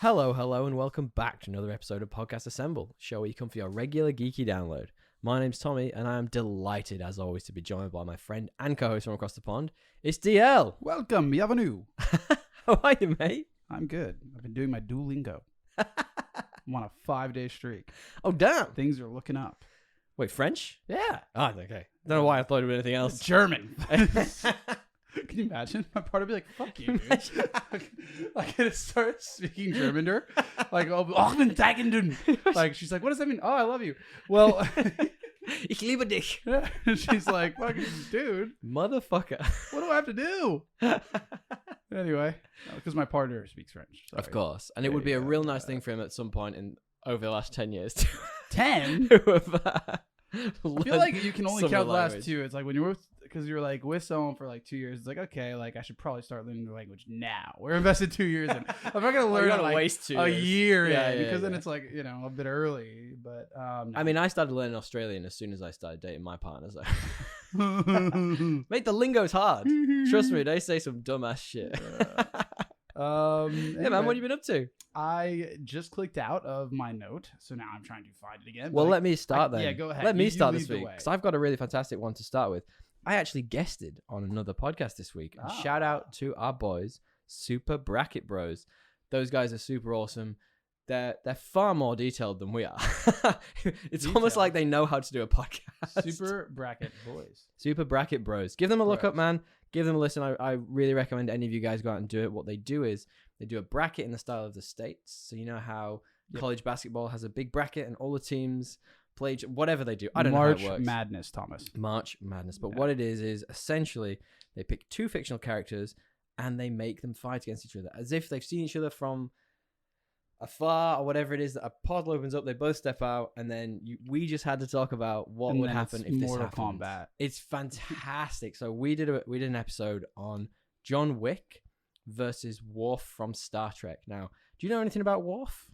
Hello, and welcome back to another episode of Podcast Assemble, show where you come for your regular geeky download. My name's Tommy, and I am delighted, as always, to be joined by my friend and co-host from across the pond. It's DL. Welcome, bienvenue. How are you, mate? I'm good. I've been doing my Duolingo. I'm on a 5-day streak. Oh, damn. Things are looking up. Wait, French? Yeah. Ah, okay. Don't know why I thought it was anything else. German. Can you imagine? My part would be like, fuck you, dude. Like, I start speaking German to her. Like, like, she's like, what does that mean? Oh, I love you. Well, Ich liebe dich. She's like, fucking dude. Motherfucker. What do I have to do? Anyway, because my partner speaks French. Sorry. Of course. And it would be a real nice thing for him at some point over the last 10 years. 10? I feel like you can only count the last two. It's like when you're because you're like with someone for like 2 years. It's like, okay, like I should probably start learning the language now. We're invested 2 years in. I'm not gonna learn it like waste a year because then yeah. it's like, you know, a bit early. But no. I mean, I started learning Australian as soon as I started dating my partner. So, mate, the lingo's hard. Trust me, they say some dumbass shit. Anyway, man, what have you been up to? I just clicked out of my note, so now I'm trying to find it again. Well, let me start then. Yeah, go ahead. Let me start you this lead the week way. because I've got a really fantastic one to start with. I actually guested on another podcast this week. And shout out to our boys, Super Bracket Bros. Those guys are super awesome. They're far more detailed than we are. It's almost like they know how to do a podcast. Super Bracket Boys. Super Bracket Bros. Give them a look up, man. Give them a listen. I really recommend any of you guys go out and do it. What they do is they do a bracket in the style of the States. So you know how college basketball has a big bracket and all the teams play whatever they do. I don't know how it works. March Madness, Thomas. March Madness. But what it is essentially they pick two fictional characters and they make them fight against each other as if they've seen each other from afar or whatever it is. That a portal opens up, they both step out, and then we just had to talk about what would happen if this happened. Mortal Kombat. It's fantastic. So we did an episode on John Wick versus Worf from Star Trek. Now, do you know anything about Worf?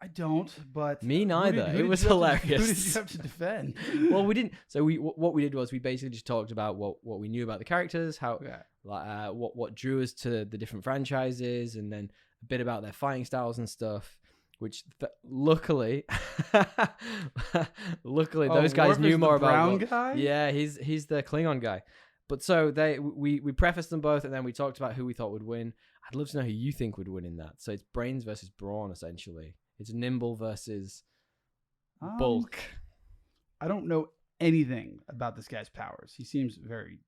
I don't, but me neither. Who it was who hilarious. Who did you have to defend? Well, we didn't. So what we did was we basically just talked about what we knew about the characters, how what drew us to the different franchises, and then a bit about their fighting styles and stuff. Which luckily those guys knew more about. Brown guy? Yeah, he's the Klingon guy. But so we prefaced them both, and then we talked about who we thought would win. I'd love to know who you think would win in that. So it's brains versus brawn, essentially. It's nimble versus bulk. I don't know anything about this guy's powers. He seems very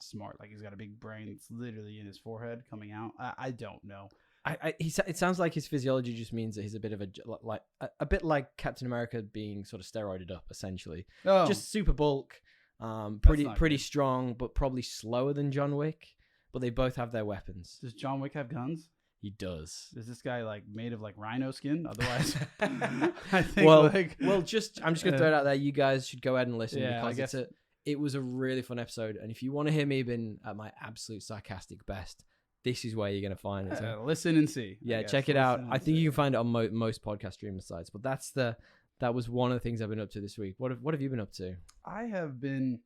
smart. Like he's got a big brain that's literally in his forehead coming out. I don't know. It sounds like his physiology just means that he's a bit of a bit like Captain America being sort of steroided up, essentially. Oh. Just super bulk, pretty strong, but probably slower than John Wick. But they both have their weapons. Does John Wick have guns? He does. Is this guy like made of like rhino skin? Otherwise, I think I'm just gonna throw it out there. You guys should go ahead and listen because it was a really fun episode. And if you want to hear me being at my absolute sarcastic best, this is where you're gonna find it. So, listen and see. Yeah, check it out. I think you can find it on most podcast streaming sites. But that was one of the things I've been up to this week. What have you been up to? I have been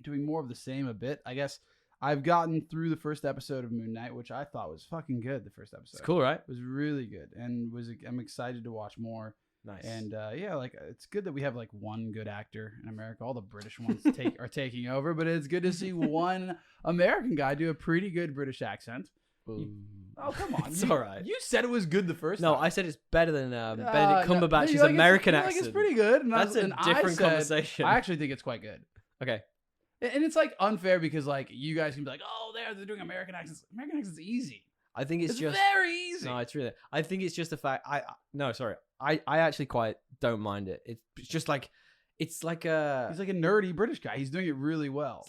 doing more of the same a bit, I guess. I've gotten through the first episode of Moon Knight, which I thought was fucking good. The first episode, it's cool, right? It was really good, and I'm excited to watch more. Nice. And like it's good that we have like one good actor in America. All the British ones are taking over, but it's good to see one American guy do a pretty good British accent. Oh come on! It's all right. You said it was good the first time. No, I said it's better than Benedict Cumberbatch's American accent. It's pretty good. And that's a different conversation. I actually think it's quite good. Okay. And it's like unfair because like you guys can be like, oh, they're doing American accents. American accents easy. I think it's just very easy. No, it's really. I think it's just the fact. I actually quite don't mind it. It's just like he's like a nerdy British guy. He's doing it really well. It's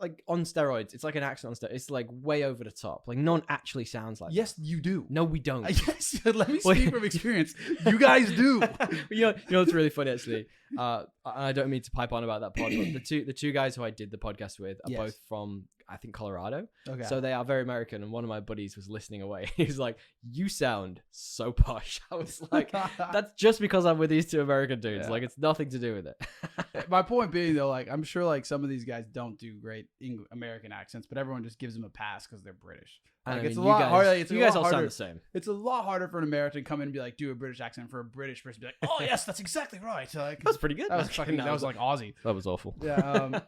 like on steroids. It's like an accent on steroids. It's like way over the top. Like no one actually sounds like. Yes, you do. No, we don't. Yes, let me speak from experience. You guys do. you know what's really funny actually. I don't mean to pipe on about that pod, but the two guys who I did the podcast with are both from I think Colorado. Okay. So they are very American. And one of my buddies was listening away. He's like, "You sound so posh." I was like, "That's just because I'm with these two American dudes. Yeah. Like, it's nothing to do with it." My point being, though, like I'm sure like some of these guys don't do great American accents, but everyone just gives them a pass because they're British. Like it's a lot harder. You guys all sound the same. It's a lot harder for an American to come in and be like, do a British accent, for a British person to be like, oh yes, that's exactly right. Like, that was pretty good. That was like Aussie. That was awful. Yeah.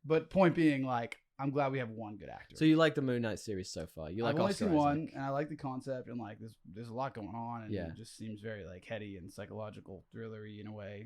But point being, like, I'm glad we have one good actor. So you like the Moon Knight series so far? You like I've only Oscar seen Isaac. one, and I like the concept, and like there's a lot going on, and it just seems very like heady and psychological, thrillery in a way.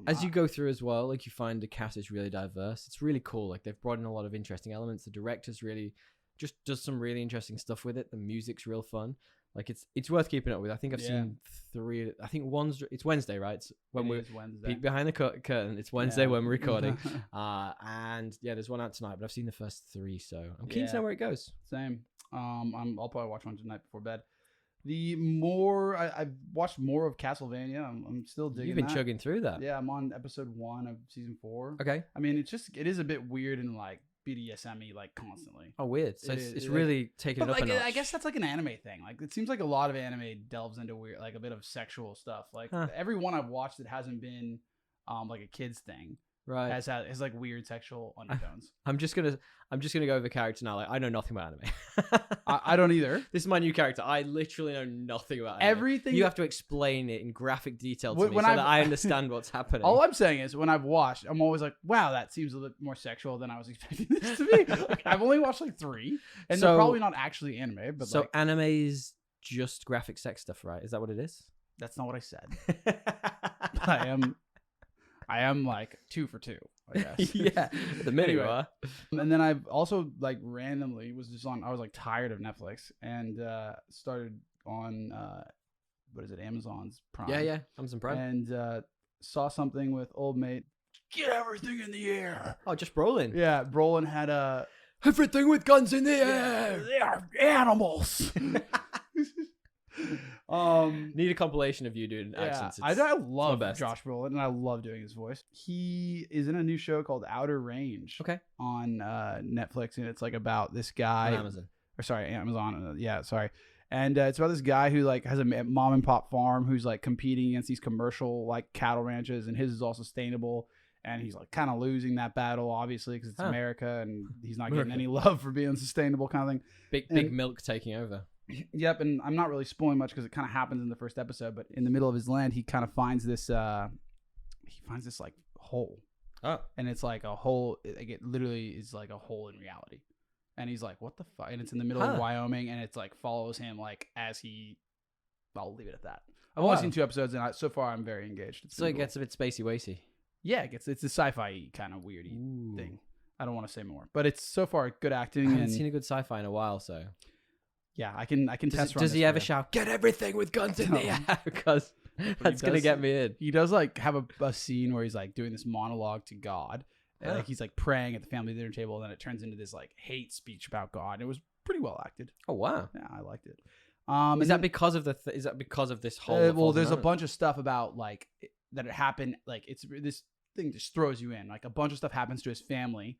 As you go through as well, like you find the cast is really diverse. It's really cool. Like they've brought in a lot of interesting elements. The director's really just does some really interesting stuff with it. The music's real fun. Like it's worth keeping up with. I think I've seen 3. I think it's Wednesday, right? It's when we're peek behind the curtain. It's Wednesday when we're recording. And yeah, there's one out tonight, but I've seen the first 3, so I'm keen to know where it goes. Same. I'll probably watch one tonight before bed. The more I've watched more of Castlevania, I'm still digging. You've been chugging through that. Yeah, I'm on episode 1 of season 4. Okay. I mean, it is a bit weird and like BDSM-y, like constantly. Oh, weird. So it's really taking it up a notch. I guess that's like an anime thing. Like it seems like a lot of anime delves into weird, like a bit of sexual stuff. Like every one I've watched that hasn't been like a kid's thing, right, has like weird sexual undertones. I'm just gonna go over the character now. Like I know nothing about anime. I don't either. This is my new character. I literally know nothing about anime. Everything. You have to explain it in graphic detail to me so that I understand what's happening. All I'm saying is when I've watched, I'm always like, wow, that seems a little more sexual than I was expecting this to be. Like, I've only watched like 3, and they're probably not actually anime. But so anime is just graphic sex stuff, right? Is that what it is? That's not what I said. I am like 2 for 2, I guess. Yeah, the minute you are. And then I've also like randomly I was like tired of Netflix and started on what is it, Amazon's Prime. Yeah, Amazon Prime. And saw something with old mate. Get everything in the air. Oh, just Brolin. Yeah, Brolin had everything with guns in the air. They are animals. Need a compilation of you doing accents. I love Josh Brolin, and I love doing his voice. He is in a new show called Outer Range. Okay. On Netflix, and it's like about this guy. On Amazon. Or sorry, Amazon. Sorry. And it's about this guy who like has a mom and pop farm who's like competing against these commercial like cattle ranches, and his is all sustainable. And he's like kind of losing that battle, obviously, because it's America, and he's not getting any love for being sustainable, kind of thing. Big milk taking over. Yep, and I'm not really spoiling much because it kind of happens in the first episode. But in the middle of his land, he kind of finds this. He finds this like hole. Oh, and it's like a hole. Like it literally is like a hole in reality. And he's like, "What the fuck?" And it's in the middle of Wyoming, and it's like follows him like as he. I'll leave it at that. I've only seen 2 episodes, and so far I'm very engaged. So it gets a bit spacey-wacy. Yeah, it's a sci-fi kind of weirdy thing. I don't want to say more, but it's so far good acting. I haven't seen a good sci-fi in a while, so. Yeah, I can test. Does he ever shout, "Get everything with guns in the air"? Because that's gonna get me in. He does like have a scene where he's like doing this monologue to God. And, like he's like praying at the family dinner table, and then it turns into this like hate speech about God. It was pretty well acted. Oh wow! Yeah, I liked it. Is that because of this whole? Well, there's a bunch of stuff about like that it happened. Like it's this thing just throws you in. Like a bunch of stuff happens to his family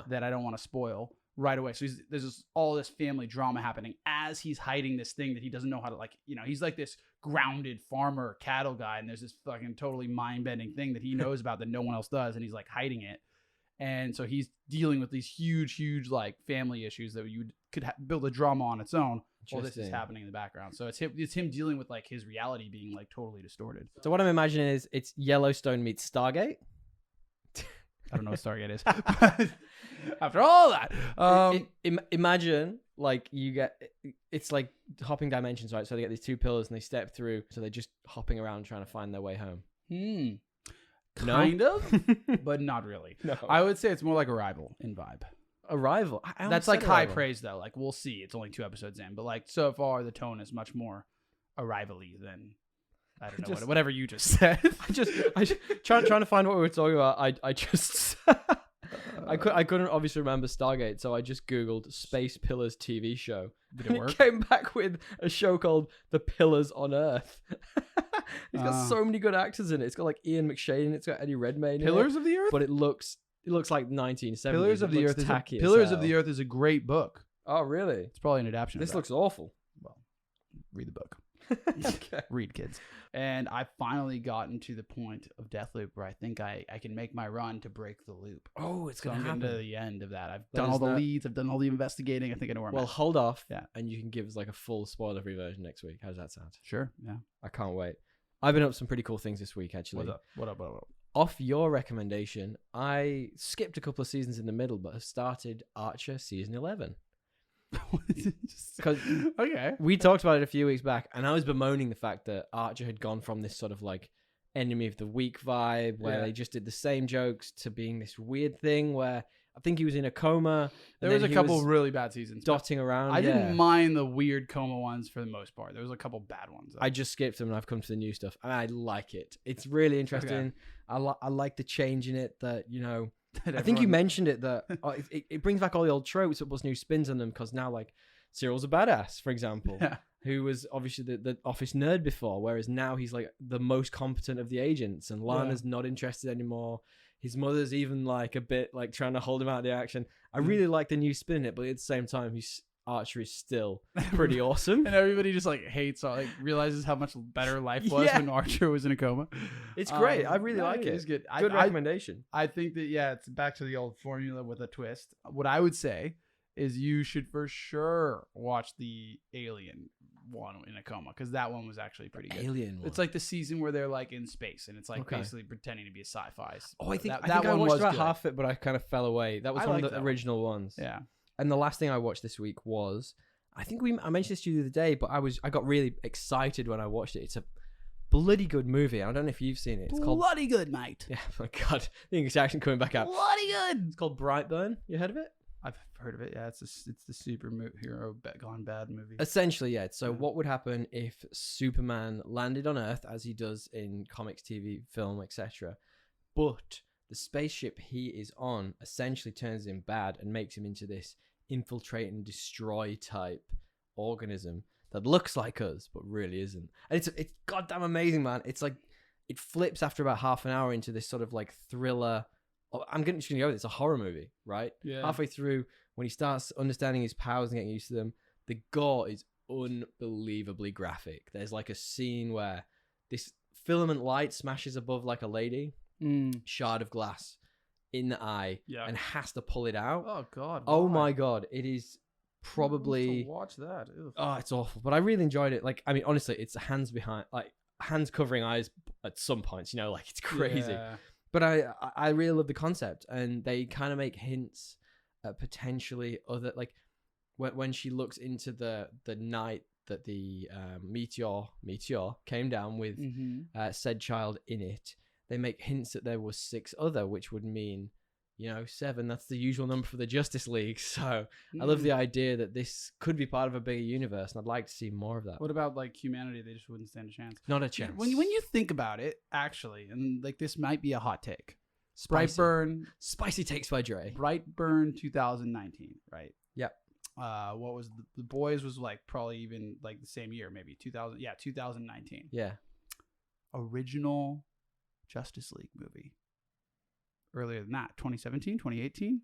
that I don't want to spoil right away. So there's all this family drama happening as he's hiding this thing that he doesn't know how to he's like this grounded farmer cattle guy, and there's this fucking totally mind-bending thing that he knows about that no one else does, and he's like hiding it. And so he's dealing with these huge like family issues that you could build a drama on its own. Well, this is happening in the background. So it's him dealing with like his reality being like totally distorted. So what I'm imagining is it's Yellowstone meets Stargate. I don't know what Stargate is. But after all that, imagine like it's like hopping dimensions, right? So they get these 2 pillars and they step through. So they're just hopping around trying to find their way home. Kind of, but not really. No. I would say it's more like Arrival in vibe. Arrival? That's like high praise though. Like we'll see. It's only 2 episodes in, but like so far the tone is much more Arrival-y than I don't know whatever you just said. I just trying to find what we were talking about. I couldn't obviously remember Stargate, so I just Googled Space Pillars TV show. Did it work? It came back with a show called The Pillars on Earth. It's got so many good actors in it. It's got like Ian McShane. It's got Eddie Redmayne. Pillars of the Earth? But it looks It looks like 1970s. Pillars of the Earth. Pillars of the Earth is a great book. Oh, really? It's probably an adaptation. This looks awful. Well, read the book. Okay. Read, kids. And I finally gotten to the point of Deathloop where I think I can make my run to break the loop. Oh, it's So going I'm to happen. getting to the end of that. I've done all the leads. I've done all the investigating. I think I know where I'm Well, at. hold off. Yeah. And you can give us like a full spoiler-free version next week. How does that sound? Sure. Yeah. I can't wait. I've been up to some pretty cool things this week, actually. What up? Off your recommendation, I skipped a couple of seasons in the middle, but have started Archer season 11. Because okay, we talked about it a few weeks back, and I was bemoaning the fact that Archer had gone from this sort of like enemy of the week vibe, where they just did the same jokes, to being this weird thing where I think he was in a coma. There was a couple of really bad seasons dotting around. I didn't mind the weird coma ones for the most part. There was a couple bad ones, though. I just skipped them and I've come to the new stuff, and I like it. It's really interesting. Okay. I like the change in it that, you know, I think you mentioned it, that it brings back all the old tropes, but puts new spins on them, because now, like, Cyril's a badass, for example, who was obviously the office nerd before, whereas now he's like the most competent of the agents, and Lana's not interested anymore. His mother's even like a bit like trying to hold him out of the action. I really like the new spin in it, but at the same time, Archer is still pretty awesome. And everybody just like hates, like realizes how much better life was when Archer was in a coma. It's great. I really like it. It's good. Good recommendation. I think that, it's back to the old formula with a twist. What I would say is you should for sure watch the Alien one in a coma, because that one was actually pretty good. Alien one. It's like the season where they're like in space, and it's like basically pretending to be a sci-fi. I think I watched about half it, but I kind of fell away. That was one of the original ones. Yeah. And the last thing I watched this week was, I think I mentioned this to you the other day, but I got really excited when I watched it. It's a bloody good movie. I don't know if you've seen it. It's called Bloody Good, mate. Yeah, oh my God, the English accent coming back out. Bloody good. It's called Brightburn. You heard of it? I've heard of it. Yeah, it's the superhero gone bad movie. Essentially, yeah. So what would happen if Superman landed on Earth, as he does in comics, TV, film, etc., but the spaceship he is on essentially turns him bad and makes him into this infiltrate and destroy type organism that looks like us but really isn't. And it's goddamn amazing, man. It's like it flips after about half an hour into this sort of like thriller. I'm just gonna go with it. It's a horror movie, right? Yeah. Halfway through, when he starts understanding his powers and getting used to them, the gore is unbelievably graphic. There's like a scene where this filament light smashes above like a lady, shard of glass in the eye, and has to pull it out. Oh God! Oh my God! It is probably watch that. Ew. Oh, it's awful, but I really enjoyed it. Like, I mean, honestly, it's hands covering eyes at some points. You know, like it's crazy. Yeah. But I really love the concept, and they kind of make hints at potentially other, like when she looks into the night that the meteor came down with said child in it. They make hints that there was 6 other, which would mean, 7. That's the usual number for the Justice League. So I love the idea that this could be part of a bigger universe, and I'd like to see more of that. What about like humanity? They just wouldn't stand a chance. Not a chance. When you think about it, actually, and like this might be a hot take. Brightburn. Spicy takes by Dre. Brightburn 2019, right? Yep. What was the Boys was like probably even like the same year, maybe 2000. Yeah, 2019. Yeah. Original Justice League movie. Earlier than that, 2017, 2018.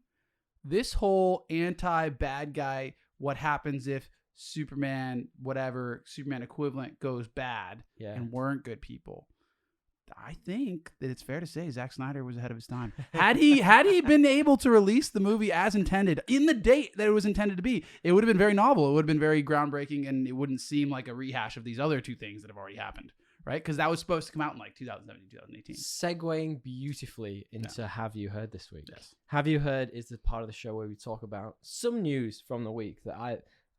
This whole anti-bad guy, what happens if Superman, whatever, Superman equivalent goes bad and weren't good people. I think that it's fair to say Zack Snyder was ahead of his time. Had he been able to release the movie as intended, in the date that it was intended to be, it would have been very novel. It would have been very groundbreaking, and it wouldn't seem like a rehash of these other 2 things that have already happened. Right? Because that was supposed to come out in like 2017, 2018. Segueing beautifully into Have You Heard this week. Yes. Have You Heard is the part of the show where we talk about some news from the week that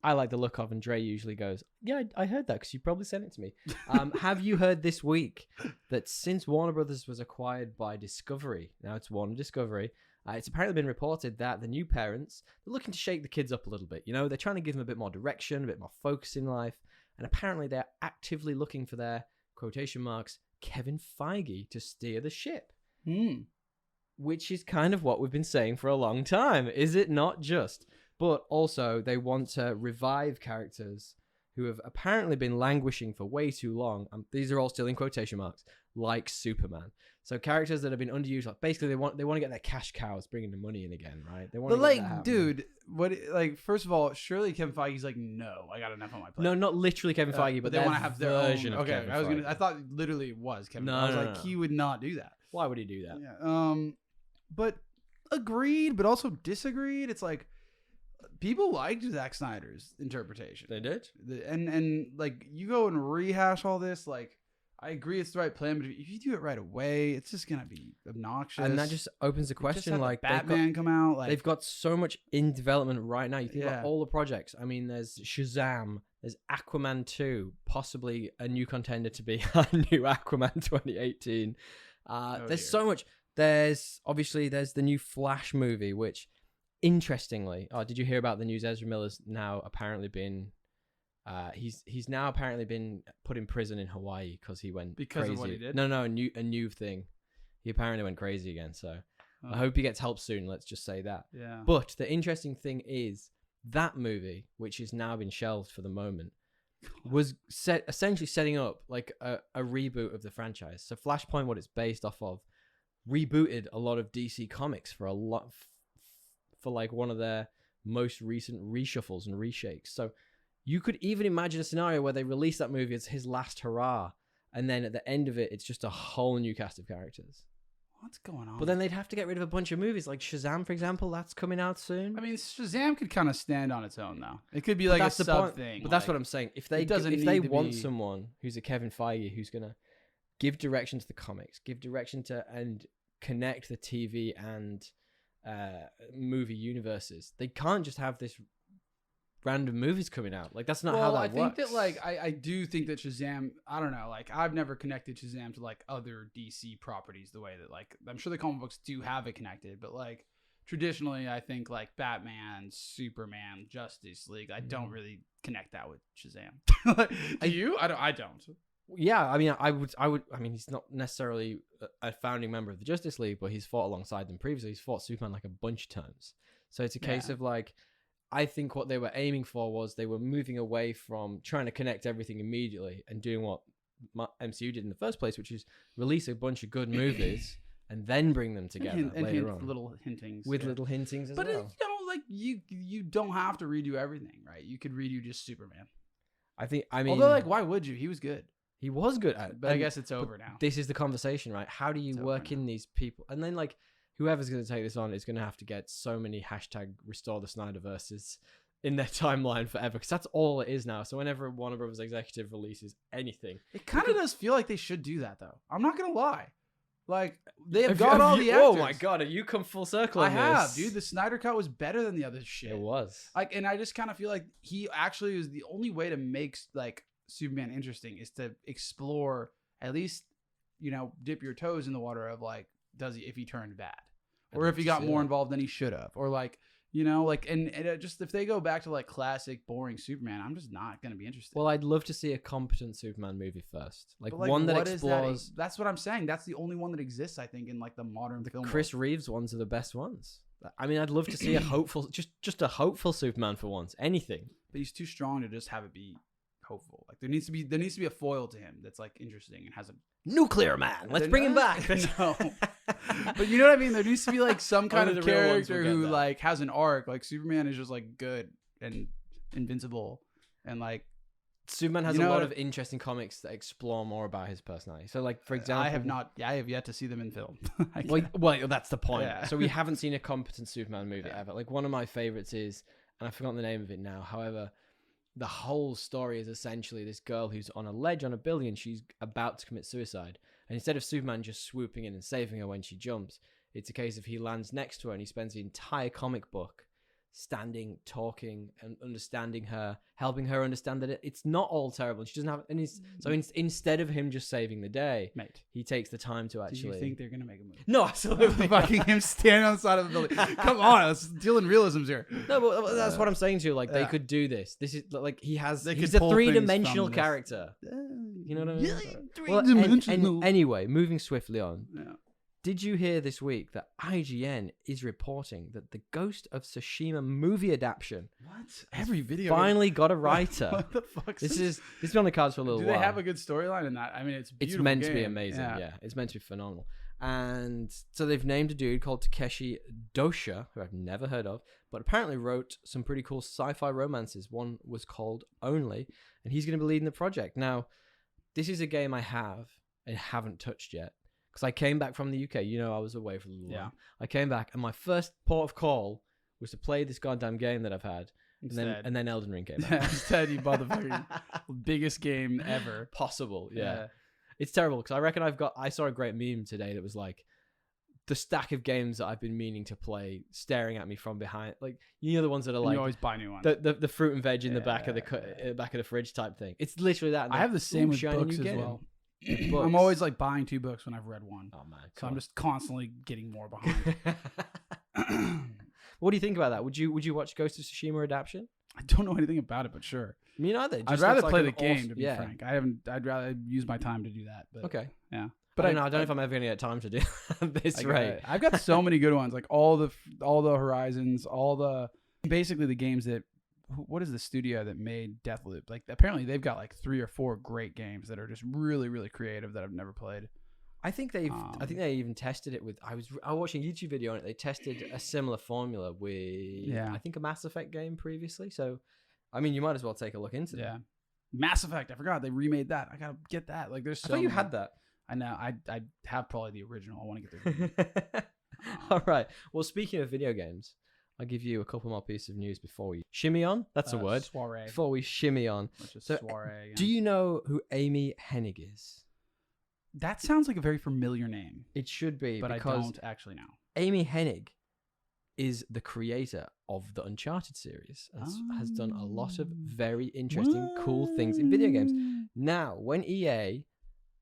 I like the look of, and Dre usually goes, yeah, I heard that because you probably sent it to me. Have you heard this week that since Warner Brothers was acquired by Discovery, now it's Warner Discovery, it's apparently been reported that the new parents are looking to shake the kids up a little bit. They're trying to give them a bit more direction, a bit more focus in life, and apparently they're actively looking for their quotation marks, Kevin Feige to steer the ship. Which is kind of what we've been saying for a long time, is it not just? But also, they want to revive characters who have apparently been languishing for way too long. These are all still in quotation marks, like Superman. So characters that have been underused, like basically they want to get their cash cows bringing the money in again, right? They want to get that happening. Dude, what? Like, first of all, surely Kevin Feige's like, no, I got enough on my plate. No, not literally Kevin Feige, but they want to have their version of Kevin Feige. I thought literally it was Kevin. No, I was like, he would not do that. Why would he do that? Yeah. But agreed, but also disagreed. It's like people liked Zack Snyder's interpretation. They did, and like you go and rehash all this, like. I agree it's the right plan, but if you do it right away, it's just going to be obnoxious. And that just opens the question, like Batman come out. They've got so much in development right now. You think about all the projects. I mean, there's Shazam, there's Aquaman 2, possibly a new contender to be a new Aquaman 2018. There's so much. There's the new Flash movie, which, interestingly, did you hear about the news? Ezra Miller's now apparently been... he's now apparently been put in prison in Hawaii because he went crazy. Of what he did? No, a new thing. He apparently went crazy again. So I hope he gets help soon. Let's just say that. Yeah. But the interesting thing is that movie, which has now been shelved for the moment, was essentially setting up like a reboot of the franchise. So Flashpoint, what it's based off of, rebooted a lot of DC comics for like one of their most recent reshuffles and reshakes. So you could even imagine a scenario where they release that movie as his last hurrah, and then at the end of it, it's just a whole new cast of characters. What's going on? But then they'd have to get rid of a bunch of movies, like Shazam, for example. That's coming out soon. I mean, Shazam could kind of stand on its own, though. It could be like a sub thing. But that's what I'm saying. If they want someone who's a Kevin Feige, who's gonna give direction to the comics, give direction to and connect the TV and movie universes, they can't just have this random movies coming out. Like, that's not how that works. I think that, like, I do think that Shazam, I don't know, like, I've never connected Shazam to, like, other DC properties the way that, like, I'm sure the comic books do have it connected, but, like, traditionally, I think, like, Batman, Superman, Justice League, I don't really connect that with Shazam. Do you? I don't. Yeah, I mean, I mean, he's not necessarily a founding member of the Justice League, but he's fought alongside them previously. He's fought Superman, like, a bunch of times. So it's a case of, like, I think what they were aiming for was they were moving away from trying to connect everything immediately and doing what MCU did in the first place, which is release a bunch of good movies and then bring them together later on. Little hintings. With little hintings as well. But, you know, like, you don't have to redo everything, right? You could redo just Superman. I mean... Although, like, why would you? He was good. He was good at it. But I guess it's over now. This is the conversation, right? How do you work in these people? And then, like... Whoever's going to take this on is going to have to get so many hashtag restore the Snyderverses in their timeline forever, because that's all it is now. So whenever Warner Brothers executive releases anything, it kind of does feel like they should do that, though. I'm not going to lie. Like, they have got all the actors. Oh my god, have you come full circle on this? I have, dude. The Snyder Cut was better than the other shit. It was. Like, and I just kind of feel like he actually is the only way to make, like, Superman interesting is to explore, at least, you know, dip your toes in the water of, like, if he turned bad, or if he got more involved than he should have, or, like, you know, like, and just if they go back to, like, classic boring Superman, I'm just not going to be interested. Well, I'd love to see a competent Superman movie first, like one that explores. That's what I'm saying. That's the only one that exists, I think, in, like, the modern film. Chris Reeves ones are the best ones. I mean, I'd love to see a hopeful, just a hopeful Superman for once. Anything. But he's too strong to just have it be hopeful. Like, there needs to be a foil to him that's, like, interesting and has a nuclear man. Let's bring him back. No. But you know what I mean? There needs to be, like, some kind of character who, like, has an arc. Like, Superman is just, like, good and invincible. And, like, Superman has a lot of interesting comics that explore more about his personality. So, like, for example, I have yet to see them in film. well, that's the point. Yeah. So we haven't seen a competent Superman movie ever. Like, one of my favorites is, and I've forgotten the name of it now. However, the whole story is essentially this girl who's on a ledge on a building and she's about to commit suicide. And instead of Superman just swooping in and saving her when she jumps, it's a case of he lands next to her and he spends the entire comic book standing, talking, and understanding her, helping her understand that it's not all terrible. She doesn't have, and instead of him just saving the day, mate, he takes the time to actually. Do you think they're gonna make a movie? No, absolutely. Fucking him standing on the side of the building. Come on, let's deal in realisms here. No, but that's what I'm saying to you. Like, they could do this. This is like he's a 3-dimensional character. You know what I mean? Yeah, 3-dimensional. Anyway, moving swiftly on. Yeah. Did you hear this week that IGN is reporting that the Ghost of Tsushima movie adaptation every video finally got a writer? What the fuck? This is on the cards for a little while. Do they have a good storyline in that? I mean, it's meant to be amazing. Yeah, it's meant to be phenomenal. And so they've named a dude called Takeshi Dosha, who I've never heard of, but apparently wrote some pretty cool sci-fi romances. One was called Only, and he's going to be leading the project. Now, this is a game I have and haven't touched yet. Because I came back from the UK. You know, I was away for a little while. I came back, and my first port of call was to play this goddamn game that I've had. And then Elden Ring came out. Instead, you bought the fucking biggest game ever. Possible, yeah. It's terrible, because I reckon I saw a great meme today that was like, the stack of games that I've been meaning to play staring at me from behind. Like, you know the ones that are like... You always buy new ones. The fruit and veg in the back of the fridge type thing. It's literally that. I have the same with books as well. I'm always like buying 2 books when I've read one. Oh man! So I'm just constantly getting more behind. What do you think about that? Would you watch Ghost of Tsushima adaptation? I don't know anything about it, but sure. Me neither. I'd rather play the game, to be frank. I'd rather use my time to do that. But okay. Yeah. But I don't know if I'm ever going to get time to do this right. I've got so many good ones, like all the Horizons, basically the games that. What is the studio that made Deathloop? Like, apparently they've got like 3 or 4 great games that are just really, really creative that I've never played. I think they even tested it with. I was watching a YouTube video on it. They tested a similar formula with I think a Mass Effect game previously. So, I mean, you might as well take a look into that. Yeah, Mass Effect. I forgot they remade that. I gotta get that. Like, there's. I thought you had that. I know. I have probably the original. I want to get the. All right. Well, speaking of video games. I'll give you a couple more pieces of news before we shimmy on. That's a word. Soiree. Before we shimmy on. Soiree. Do you know who Amy Hennig is? That sounds like a very familiar name. It should be, but I don't actually know. Amy Hennig is the creator of the Uncharted series. Has done a lot of very interesting, cool things in video games. Now, when EA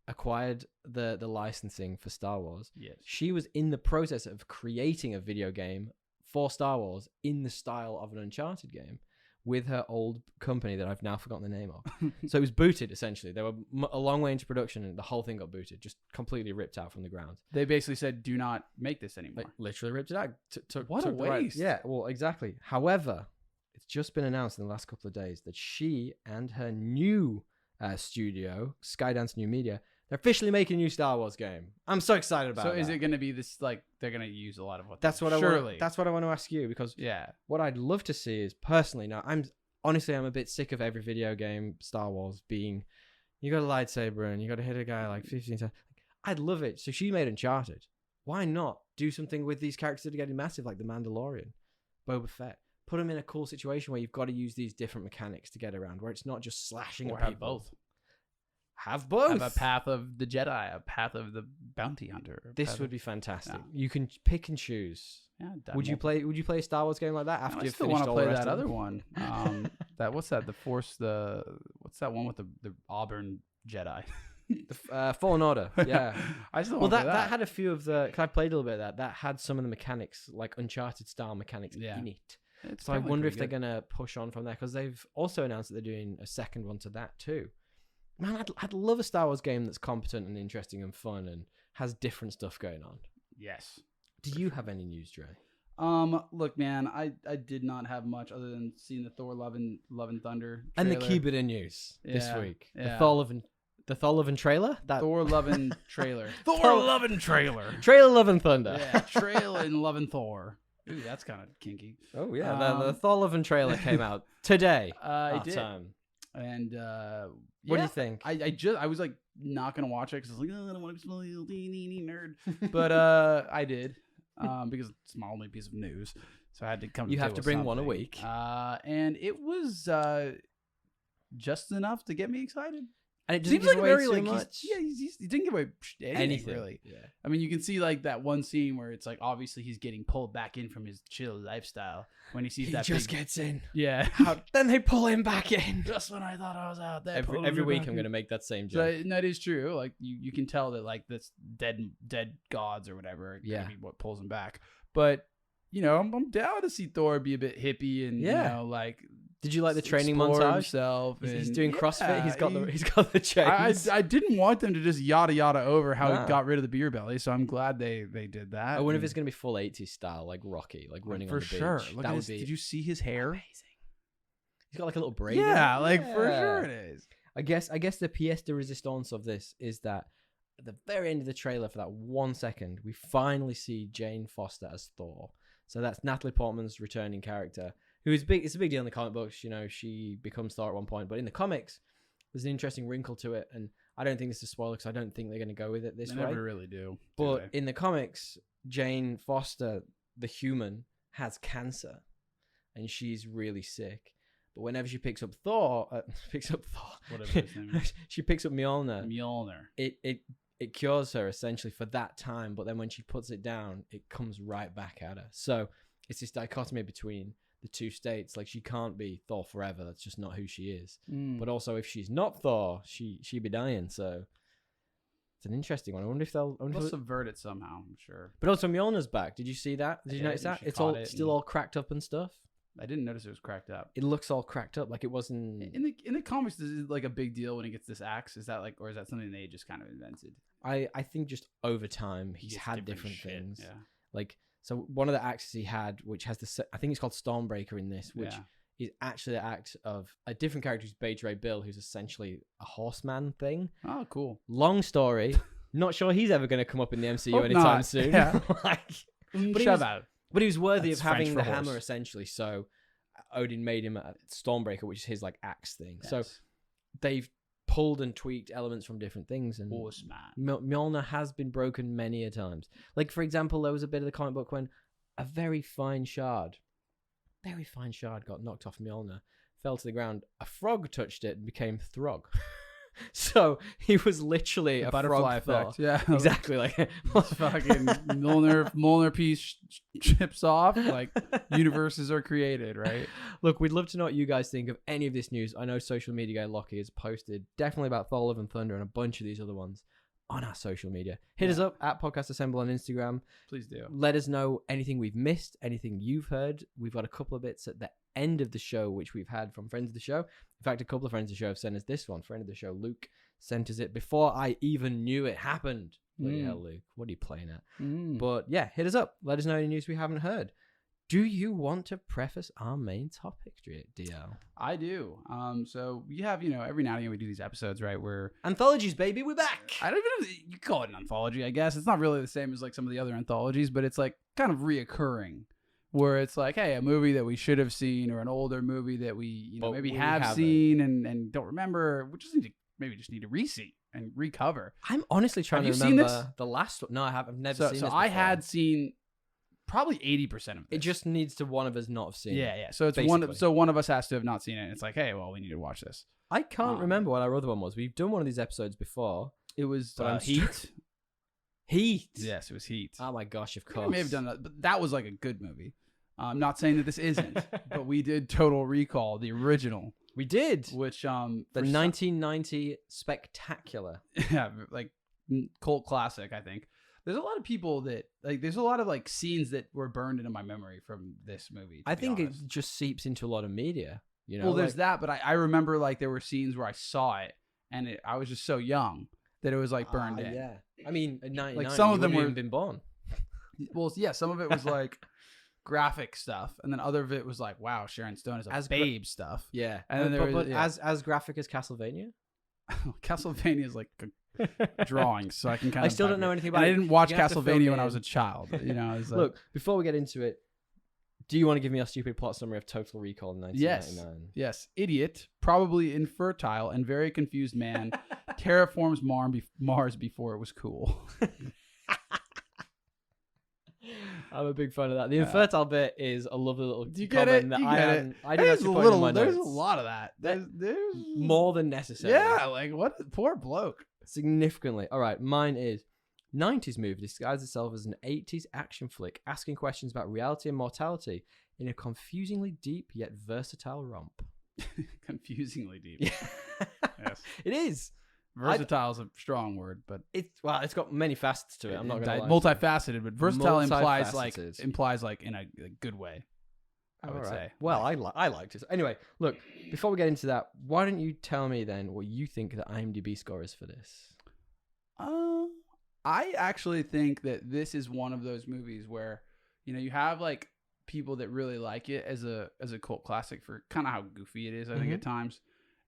acquired the licensing for Star Wars, she was in the process of creating a video game for Star Wars in the style of an Uncharted game with her old company that I've now forgotten the name of. So it was booted, essentially. They were a long way into production and the whole thing got booted, just completely ripped out from the ground. They basically said, do not make this anymore. Like, literally ripped it out. What a waste. Yeah, well, exactly. However, it's just been announced in the last couple of days that she and her new studio, Skydance New Media, they're officially making a new Star Wars game. I'm so excited about it. So is it going to be this, like, they're going to use a lot of what? That's what I want to ask you, because what I'd love to see is, personally, now I'm a bit sick of every video game Star Wars being, you got a lightsaber and you got to hit a guy like 15 times. I'd love it. So she made Uncharted. Why not do something with these characters that are getting massive, like the Mandalorian, Boba Fett? Put them in a cool situation where you've got to use these different mechanics to get around, where it's not just slashing at people. Have both. Have a path of the Jedi, a path of the bounty hunter. This would be fantastic. Yeah. You can pick and choose. Yeah, would you play a Star Wars game like that after you've finished all the rest of them? I still want to play that other one. What's that? The Force. What's that one with the Auburn Jedi? The Fallen Order. Yeah. I still want to play that. That had a few of the. Cause I played a little bit of that. That had some of the mechanics, like Uncharted style mechanics in it. So I wonder if they're gonna push on from there, because they've also announced that they're doing a second one to that too. Man, I'd love a Star Wars game that's competent and interesting and fun and has different stuff going on. Yes. Do you have any news, Dre? Look, man, I did not have much other than seeing the Thor Love and Thunder trailer. And the Keep It In news this week. Yeah. The Thor Love and trailer? Thor Love and trailer. Thor Love and trailer. Trailer Love and Thunder. Yeah, Trailer and Love and Thor. Ooh, that's kind of kinky. Oh, yeah. The Thor Love and trailer came out today. It did. Time. And what do you think? I was like not gonna watch it because I was like, oh, I don't want to be a nerd, but I did because it's my only piece of news, so I had to come. You have to bring one a week, and it was just enough to get me excited. And it seems like very like much. He didn't give away anything really. Yeah. I mean, you can see like that one scene where it's like obviously he's getting pulled back in from his chill lifestyle when he sees that. He just gets in. Yeah. Then they pull him back in. Just when I thought I was out there. Every week I'm gonna make that same joke. So, that is true. Like you can tell that like this dead gods or whatever. Be what pulls him back. But you know, I'm down to see Thor be a bit hippie and you know like Did you like the training explore montage? Himself He's doing CrossFit. He's got the chains. I didn't want them to just yada over how he got rid of the beer belly, so I'm glad they did that. I wonder if it's gonna be full 80s style, like Rocky, like running on the beach. For sure. That would be. Did you see his hair? Amazing. He's got like a little braid. Yeah, for sure it is. I guess the pièce de résistance of this is that at the very end of the trailer, for that 1 second, we finally see Jane Foster as Thor. So that's Natalie Portman's returning character, who is big. It's a big deal in the comic books. You know, she becomes Thor at one point, but in the comics, there's an interesting wrinkle to it, and I don't think this is a spoiler because I don't think they're going to go with it this way. They never really do. But in the comics, Jane Foster, the human, has cancer, and she's really sick. But whenever she picks up whatever his name is, she picks up Mjolnir. It cures her essentially for that time, but then when she puts it down, it comes right back at her. So it's this dichotomy between the two states. Like, she can't be Thor forever. That's just not who she is. But also, if she's not Thor, she'd be dying. So it's an interesting one. I wonder if they'll subvert it somehow. I'm sure. But also, Mjolnir's back. Did you see that? Did you notice that? It's all cracked up and stuff. I didn't notice it was cracked up. It looks all cracked up, like it wasn't in the comics. Is it like a big deal when he gets this axe? Is that like, or is that something they just kind of invented? I think just over time he's had different things. Yeah. Like, so one of the axes he had, which has I think it's called Stormbreaker in this, which is actually the axe of a different character who's Beige Ray Bill, who's essentially a horseman thing. Oh, cool. Long story. Not sure he's ever going to come up in the MCU anytime soon. Yeah. But he was worthy of having the hammer, essentially. So Odin made him a Stormbreaker, which is his like axe thing. Yes. So they've pulled and tweaked elements from different things. And Mjolnir has been broken many a times. Like, for example, there was a bit of the comic book when a very fine shard got knocked off Mjolnir, fell to the ground. A frog touched it and became Throg. So he was literally a butterfly frog effect. Yeah, exactly. Like fucking Mjolnir piece chips off. Like, universes are created, right? Look, we'd love to know what you guys think of any of this news. I know social media guy Lockie has posted definitely about Thor Love and Thunder and a bunch of these other ones on our social media. Hit us up at Podcast Assemble on Instagram. Please do. Let us know anything we've missed, anything you've heard. We've got a couple of bits at the end of the show which we've had from friends of the show. In fact, a couple of friends of the show have sent us this one. Friend of the show Luke sent us it before I even knew it happened. Bloody hell, Luke, what are you playing at? But yeah, hit us up. Let us know any news we haven't heard. Do you want to preface our main topic, DL? I do. So we have, every now and again we do these episodes, right? Where anthologies, baby, we're back. I don't even know, you call it an anthology, I guess. It's not really the same as like some of the other anthologies, but it's like kind of reoccurring. Where it's like, hey, a movie that we should have seen, or an older movie that we maybe have seen and don't remember. We just need to re-see and recover. I'm honestly trying to remember the last one. No, I haven't. I've never seen this before. I had seen probably 80% of this. It just needs to one of us not have seen it. Yeah. So it's one of us has to have not seen it. And it's like, hey, well, we need to watch this. I can't remember what our other one was. We've done one of these episodes before. It was Heat. Heat. Yes, it was Heat. Oh my gosh, of course. We may have done that, but that was like a good movie. I'm not saying that this isn't, but we did Total Recall, the original. We did. Which the 1990 spectacular. Yeah, like cult classic, I think. There's a lot of people that there's a lot of like scenes that were burned into my memory from this movie. I think it just seeps into a lot of media, Well, there's that, but I remember like there were scenes where I saw it and I was just so young that it was like burned in. Yeah. I mean, in 99, like some of them were been born. Well, yeah, some of it was like graphic stuff, and then other of it was like, wow, Sharon Stone is a babe stuff. Yeah, and then as graphic as Castlevania. Castlevania is like drawings, so I can kind of. I still don't know anything about it. I didn't watch Castlevania when I was a child. It's like, look, before we get into it, do you want to give me a stupid plot summary of Total Recall in 1999? Yes. Idiot, probably infertile, and very confused man terraforms Mars before it was cool. I'm a big fan of that. The infertile bit is a lovely little comment. I didn't actually put in my notes. There's a lot of that. There's more than necessary. Yeah, like what? Poor bloke. Significantly. All right, mine is 90s movie disguises itself as an 80s action flick, asking questions about reality and mortality in a confusingly deep yet versatile romp. Confusingly deep. Yeah. Yes. It is. Versatile is a strong word, but it's got many facets to it. I'm not going to lie. Multifaceted, but versatile implies like in a good way. I would say. Well, I liked it. Anyway, look, before we get into that, why don't you tell me then what you think the IMDb score is for this? I actually think that this is one of those movies where, you have like people that really like it as a cult classic for kind of how goofy it is, I think, at times.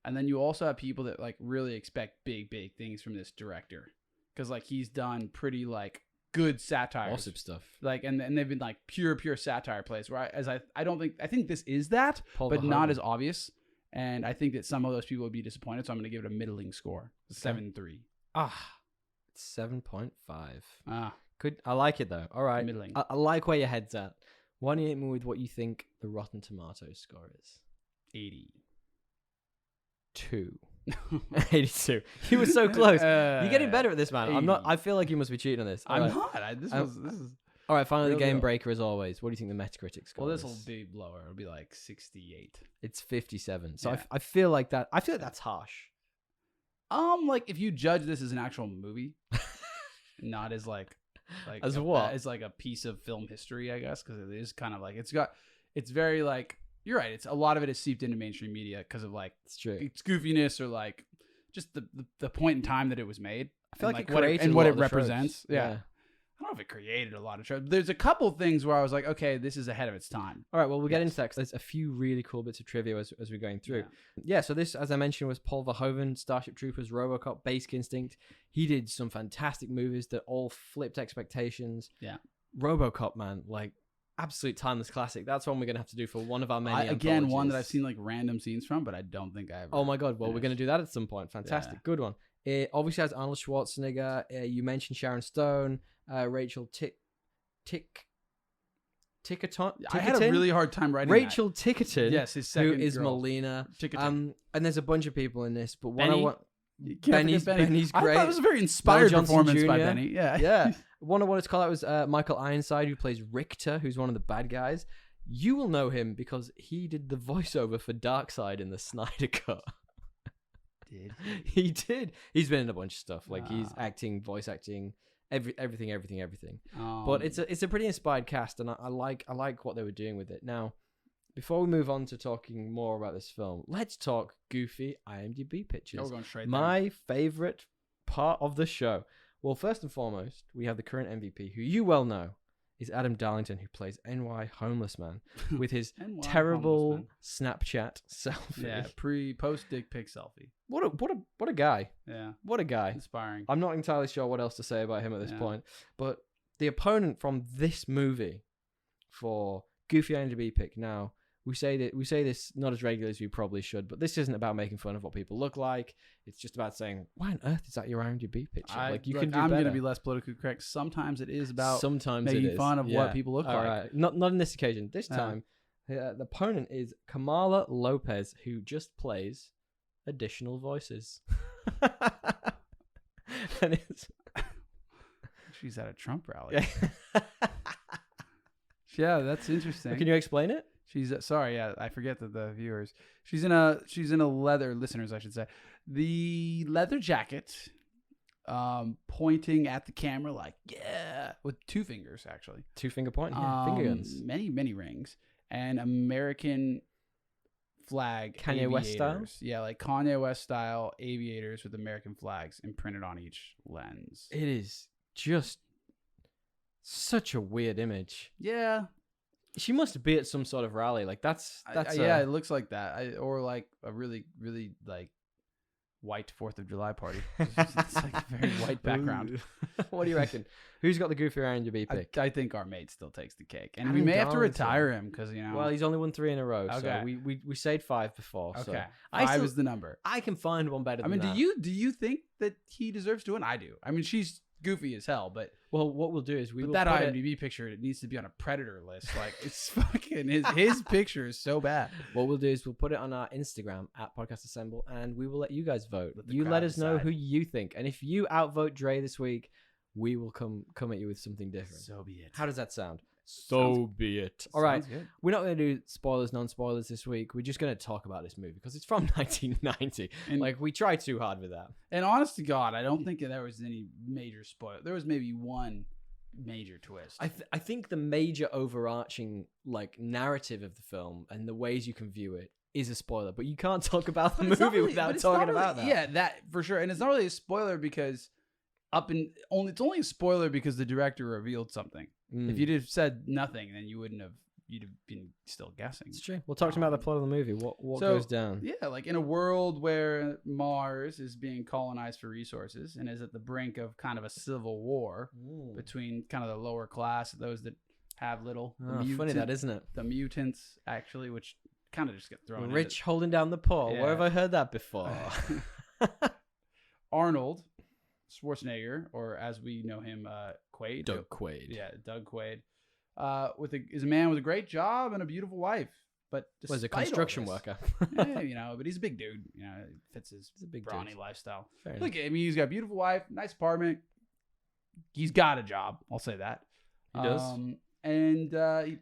And then you also have people that like really expect big things from this director, because like he's done pretty like good satire, Awesome stuff. Like, and they've been like pure satire plays. Where I think this is that, but not as obvious. And I think that some of those people would be disappointed. So I'm going to give it a middling score, 7.3. 7.5. I like it though. All right, middling. I like where your head's at. Why don't you hit me with what you think the Rotten Tomatoes score is? 82. 82. You were so close. You're getting better at this, man. 80. I'm not. I feel like you must be cheating on this. I'm not. This is. All right. Finally, real the game deal. breaker as always. What do you think the Metacritic score? Well, is? this will be lower. It'll be like 68. It's 57. So Yeah. I feel like that. I feel like that's harsh. Like if you judge this as an actual movie, not as like as what? As like a piece of film history, I guess, because it is kind of like it's very like, you're right. It's a lot of it is seeped into mainstream media because of like It's true. its goofiness or like just the point in time that it was made. I feel and like it what created and a what lot it of the represents. tropes. Yeah. I don't know if it created a lot of tropes. There's a couple things where I was like, okay, this is ahead of its time. All right, well, we'll get into that because there's a few really cool bits of trivia as we're going through. Yeah, so this, as I mentioned, was Paul Verhoeven, Starship Troopers, RoboCop, Basic Instinct. He did some fantastic movies that all flipped expectations. Yeah. RoboCop, man, like, absolute timeless classic. That's one we're going to have to do for one of our many Again, anthologies. one that I've seen like random scenes from, but I don't think I ever. Oh my God, well, we're finished. going to do that at some point. Fantastic. Yeah. Good one. It obviously has Arnold Schwarzenegger. You mentioned Sharon Stone, Rachel Tickerton. I had a really hard time writing Rachel Tickerton. Yes, his who second is girl. Melina. Tickerton. And there's a bunch of people in this, but one Benny? I want. You can't forget Benny's great. I thought it was a very inspired Johnson performance by Jr.. Benny. Yeah. Yeah. One I wanted to call out was Michael Ironside, who plays Richter, who's one of the bad guys. You will know him because he did the voiceover for Darkseid in the Snyder Cut. Did He did. He's been in a bunch of stuff. Like he's acting, voice acting, everything. But it's a pretty inspired cast, and I like what they were doing with it. Now, before we move on to talking more about this film, let's talk goofy IMDb pictures. we're going straight My favorite part of the show. Well, first and foremost, we have the current MVP, who you well know is Adam Darlington, who plays NY Homeless Man with his terrible Snapchat selfie. Yeah, post dick pic selfie. What a guy. Yeah. What a guy. Inspiring. I'm not entirely sure what else to say about him at this point, but the opponent from this movie for goofy IMDb pick. Now, we say this not as regularly as we probably should, but this isn't about making fun of what people look like. It's just about saying, why on earth is that your IMDb picture? Can do better. I'm going to be less politically correct. Sometimes it is about making fun of what people look like. Right. Not on this occasion. This time, the opponent is Kamala Lopez, who just plays additional voices. And it's... She's at a Trump rally. Yeah, that's interesting. Can you explain it? She's sorry, yeah, I forget that the viewers. She's in a leather, listeners, I should say. The leather jacket, pointing at the camera like, yeah, with two fingers actually. 2-finger point, finger guns. Many rings, and American flag Kanye West style? aviators. Yeah, like Kanye West style aviators with American flags imprinted on each lens. It is just such a weird image. Yeah. She must be at some sort of rally. Like that's yeah, it looks like that. Or like a really, really like white 4th of July party. It's like a very white background. What do you reckon? Who's got the goofier IMDb pick? I think our mate still takes the cake, and Adam we may have to Darlington. retire him because Well, he's only won 3 in a row. Okay. So we said 5 before. Okay, So 5 is the number. I can find one better. I mean, than do you think that he deserves to win? I do. I mean, she's goofy as hell, but well, what we'll do is we will that put IMDb picture, it needs to be on a Predator list. Like it's fucking his picture is so bad. What we'll do is we'll put it on our Instagram at Podcast Assemble, and we will let you guys vote. You crowd let us know decide. who you think, and if you outvote Dre this week, we will come at you with something different. So be it. How does that sound? Sounds- be it. All right. Sounds good. We're not going to do spoilers, non-spoilers this week. We're just going to talk about this movie because it's from 1990. And- like, we tried too hard with that. And honest to God, I don't think that there was any major spoiler. There was maybe one major twist. I think the major overarching like narrative of the film and the ways you can view it is a spoiler, but you can't talk about the movie without talking about that. Yeah, that for sure. And it's not really a spoiler because it's only a spoiler because the director revealed something. If you'd have said nothing, then you'd have been still guessing. It's true. We'll talk about the plot of the movie. What goes down? Yeah, like in a world where Mars is being colonized for resources and is at the brink of kind of a civil war between kind of the lower class, those that have little. Funny that, isn't it? The mutants, actually, which kind of just get thrown in. Rich holding down the poor. Yeah. Where have I heard that before? Arnold Schwarzenegger, or as we know him, Quaid. Doug Quaid. Yeah, Doug Quaid. Is a man with a great job and a beautiful wife, but was a construction worker. But he's a big dude. It fits his brawny lifestyle. Look, I mean, he's got a beautiful wife, nice apartment. He's got a job. I'll say that. He does.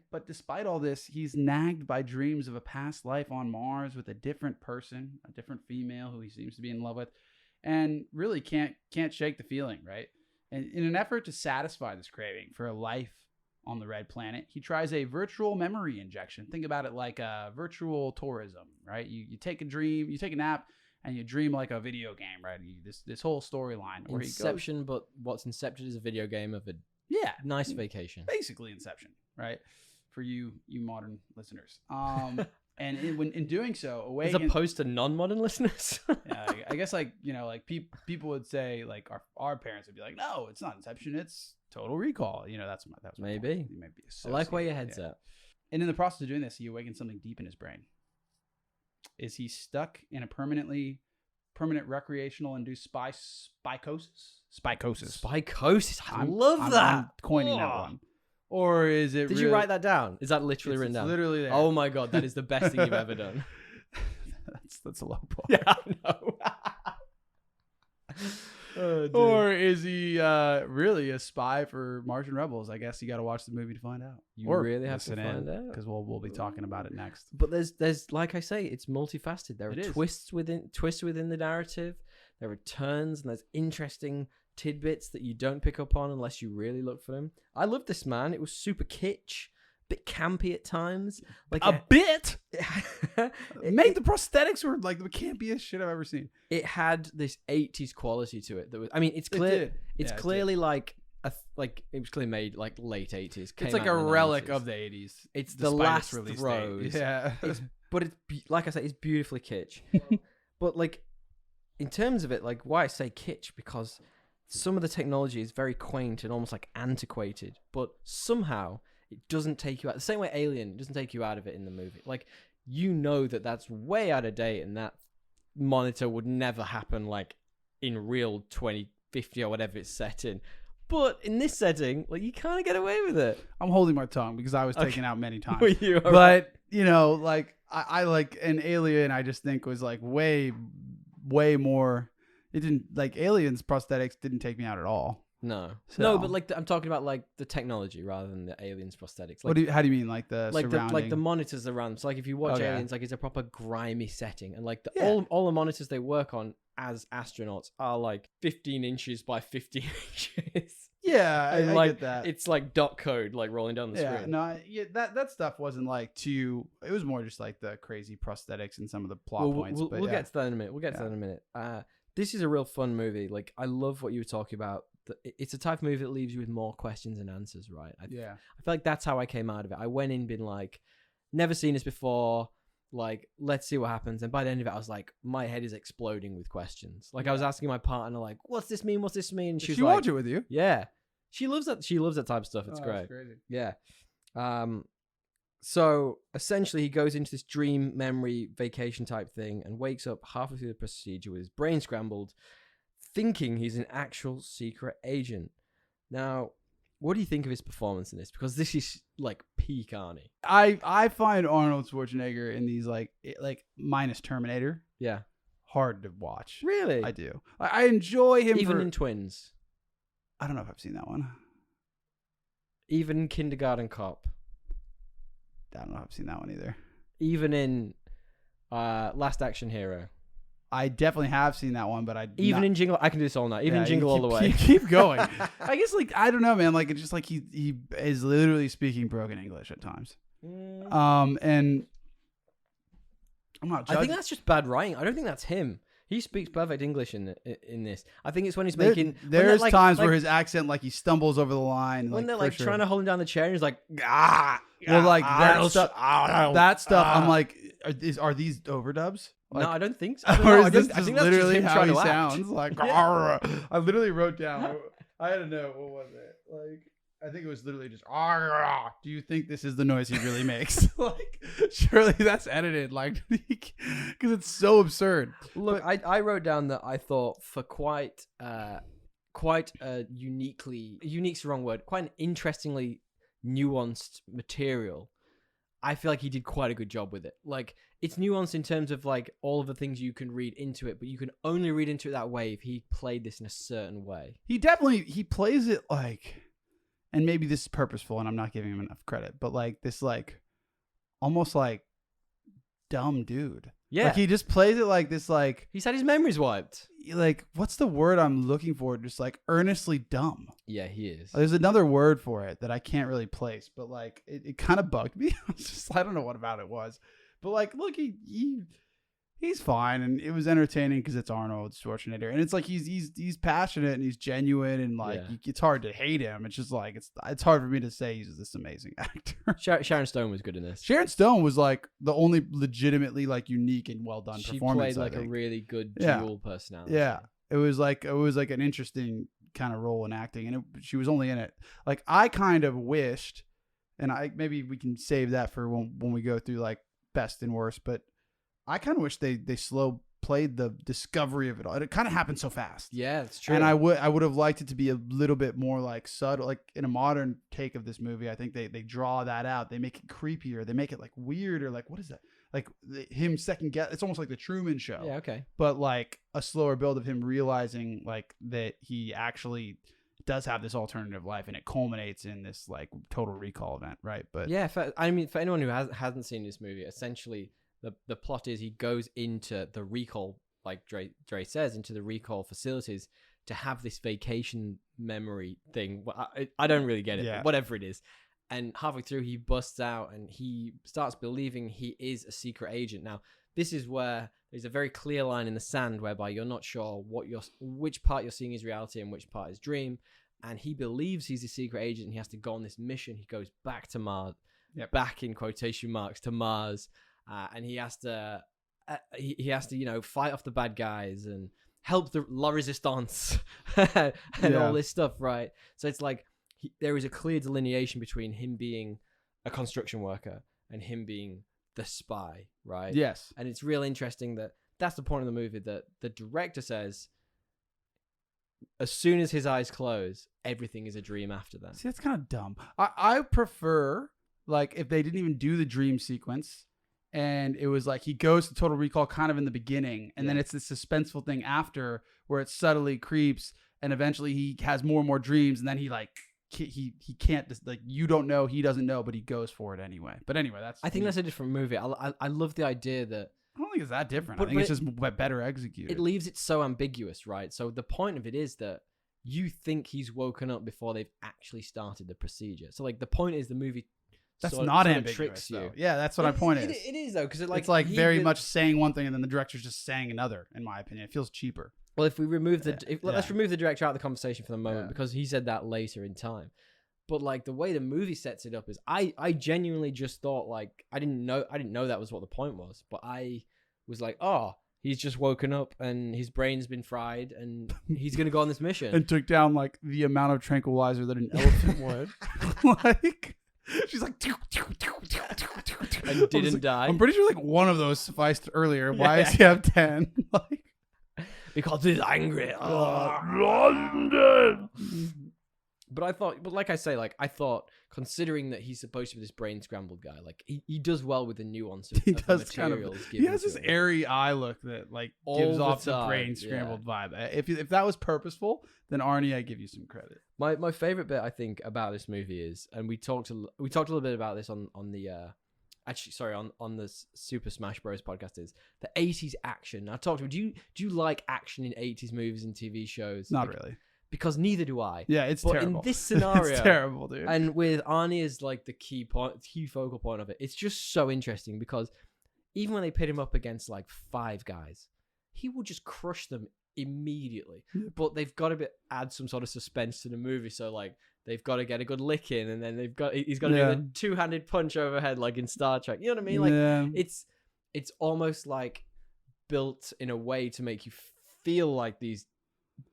But despite all this, he's nagged by dreams of a past life on Mars with a different person, a different female who he seems to be in love with, and really can't shake the feeling, right? And in an effort to satisfy this craving for a life on the red planet, he tries a virtual memory injection. Think about it like a virtual tourism, right? You take a nap, and you dream like a video game, right? This whole storyline. Inception, but what's Inception is a video game of a nice vacation. Basically Inception, right? For you modern listeners. And in doing so, as opposed to non-modern listeners. I guess people would say, like our parents would be like, no, it's not Inception, it's Total Recall. That's maybe. I like where your head's at. And in the process of doing this, he awakens something deep in his brain. Is he stuck in a permanent recreational induced spicosis? Spicosis. I love that. I'm coining that one. Or is it? Did you write that down? Is that literally written down? Literally there. Oh my god, that is the best thing you've ever done. That's a low point. Yeah, I know. Or is he really a spy for Martian rebels? I guess you got to watch the movie to find out. You really have to find out, because we'll be talking about it next. But there's like I say, it's multifaceted. There are twists within the narrative. There are turns, and there's interesting tidbits that you don't pick up on unless you really look for them. I love this, man. It was super kitsch, a bit campy at times. Like a bit. Mate, the prosthetics were like the campiest shit I've ever seen. It had this 80s quality to it. That was, I mean, it's clear. It's clearly like it was clearly made like late 80s. It's like a relic of the 80s. It's the last throes. Yeah. But it's like I said, it's beautifully kitsch. But like in terms of it, like why I say kitsch, because some of the technology is very quaint and almost like antiquated, but somehow it doesn't take you out. The same way Alien doesn't take you out of it in the movie. Like, that's way out of date, and that monitor would never happen like in real 2050 or whatever it's set in. But in this setting, like, you kind of get away with it. I'm holding my tongue because I was taken out many times. But right. Like I like an Alien, I just think was like way more. It didn't, like, Aliens prosthetics didn't take me out at all. No, but like I'm talking about like the technology rather than the Aliens prosthetics. Like, how do you mean, like the surrounding? The monitors around? So like if you watch Aliens, like it's a proper grimy setting, and like all the monitors they work on as astronauts are like 15 inches by 15 inches. Yeah, and I get that. It's like dot code like rolling down the screen. No, that stuff wasn't like too. It was more just like the crazy prosthetics and some of the plot points. We'll get to that in a minute. This is a real fun movie. Like, I love what you were talking about. It's a type of movie that leaves you with more questions than answers, right? I feel like that's how I came out of it. I went in being like, never seen this before. Like, let's see what happens. And by the end of it, I was like, my head is exploding with questions. Like, I was asking my partner, like, what's this mean? What's this mean? And she watched it with you. Yeah. She loves that. She loves that type of stuff. It's great. That's crazy. Yeah. So essentially, he goes into this dream memory vacation type thing and wakes up halfway through the procedure with his brain scrambled, thinking he's an actual secret agent. Now, what do you think of his performance in this? Because this is like peak Arnie. I find Arnold Schwarzenegger in these like minus Terminator. Yeah. Hard to watch. Really? I do. I enjoy him. Even in Twins. I don't know if I've seen that one. Even Kindergarten Cop. I don't know if I've seen that one either. Even in Last Action Hero. I definitely have seen that one, but in Jingle, I can do this all night. Even in Jingle All the Way. Keep going. I guess like I don't know, man. Like it's just like he is literally speaking broken English at times. And I'm not judging. I think that's just bad writing. I don't think that's him. He speaks perfect English in this. I think it's when he's making. There's times where his accent, like he stumbles over the line. When they're like trying to hold him down the chair, and he's like, ah. Well, like that stuff. I'm like, are these overdubs? Like, no, I don't think so. Or is this just literally how he sounds? Like, I literally wrote down. I had to know, what was it? Like, I think it was literally just, do you think this is the noise he really makes? Like, surely that's edited, like, because it's so absurd. Look, I wrote down that I thought for quite a unique's the wrong word, quite an interestingly nuanced material. I feel like he did quite a good job with it. Like, it's nuanced in terms of like all of the things you can read into it, but you can only read into it that way if he played this in a certain way. He plays it like, and maybe this is purposeful and I'm not giving him enough credit, but like this like almost like dumb dude. Yeah. Like he just plays it like this, like he's had his memories wiped. Like, what's the word I'm looking for? Just like earnestly dumb. Yeah, he is. There's another word for it that I can't really place, but like it kind of bugged me. I don't know what about it was. But like, look, he's fine, and it was entertaining because it's Arnold Schwarzenegger, and it's like he's passionate and he's genuine, and like it's hard to hate him. It's just like it's hard for me to say he's this amazing actor. Sharon Stone was good in this. Sharon Stone was like the only legitimately like unique and well done performance. She played like a really good dual personality. Yeah, it was like an interesting kind of role in acting, and she was only in it. Like I kind of wished, and maybe we can save that for when we go through like best and worst, but I kind of wish they slow played the discovery of it all. It kind of happened so fast. Yeah, it's true. And I would have liked it to be a little bit more like subtle, like in a modern take of this movie. I think they draw that out. They make it creepier. They make it like weirder. Like, what is that? Like him second guess. It's almost like the Truman Show. Yeah, okay. But like a slower build of him realizing like that he actually does have this alternative life, and it culminates in this like Total Recall event, right? But yeah, for anyone who hasn't seen this movie, essentially the plot is he goes into the recall, like Dre says, into the recall facilities to have this vacation memory thing. I don't really get it, but whatever it is. And halfway through, he busts out and he starts believing he is a secret agent. Now, this is where there's a very clear line in the sand whereby you're not sure which part you're seeing is reality and which part is dream. And he believes he's a secret agent and he has to go on this mission. He goes back to Mars, back in quotation marks to Mars, and he has to fight off the bad guys and help the La Resistance and all this stuff, right? So it's like there is a clear delineation between him being a construction worker and him being the spy, right? Yes. And it's real interesting that that's the point of the movie, that the director says as soon as his eyes close, everything is a dream after that. See, that's kind of dumb. I prefer, like, if they didn't even do the dream sequence and it was like he goes to Total Recall kind of in the beginning, and then it's this suspenseful thing after where it subtly creeps, and eventually he has more and more dreams, and then he like he can't just, like, you don't know, he doesn't know, but he goes for it anyway. But anyway, I think that's a different movie. I love the idea that I don't think it's that different. I think it's just better executed. It leaves it so ambiguous, right? So the point of it is that you think he's woken up before they've actually started the procedure. So like the point is the movie that's not ambiguous, tricks you. Yeah, that's what my point is. It is though, because it's like very much saying one thing and then the director's just saying another. In my opinion, it feels cheaper. Well, if we remove let's remove the director out of the conversation for the moment because he said that later in time. But like the way the movie sets it up is, I genuinely just thought, like, I didn't know that was what the point was, but I was like, oh, he's just woken up and his brain's been fried and he's gonna go on this mission. And took down like the amount of tranquilizer that an elephant would. Like, she's like, and didn't die. I'm pretty sure like one of those sufficed earlier. Why does he have 10? Like, because he's angry. But like I say, like I thought, considering that he's supposed to be this brain scrambled guy, like he does well with the nuance of the materials. He has this airy eye look that like gives off the brain scrambled vibe. If that was purposeful, then Arnie, I give you some credit. My favorite bit, I think, about this movie is, and we talked a little bit about this on the actually, sorry, on the Super Smash Bros. Podcast is the 80s action. Now, talk to me. Do you like action in 80s movies and TV shows? Not really. Because neither do I. Yeah, it's but terrible. In this scenario, it's terrible, dude. And with Arnie as like the key focal point of it, it's just so interesting because even when they pit him up against like 5 guys, he will just crush them immediately. But they've got to add some sort of suspense to the movie, so like they've got to get a good lick in, and then he's got to do the 2-handed punch overhead like in Star Trek. You know what I mean? Like it's almost like built in a way to make you feel like these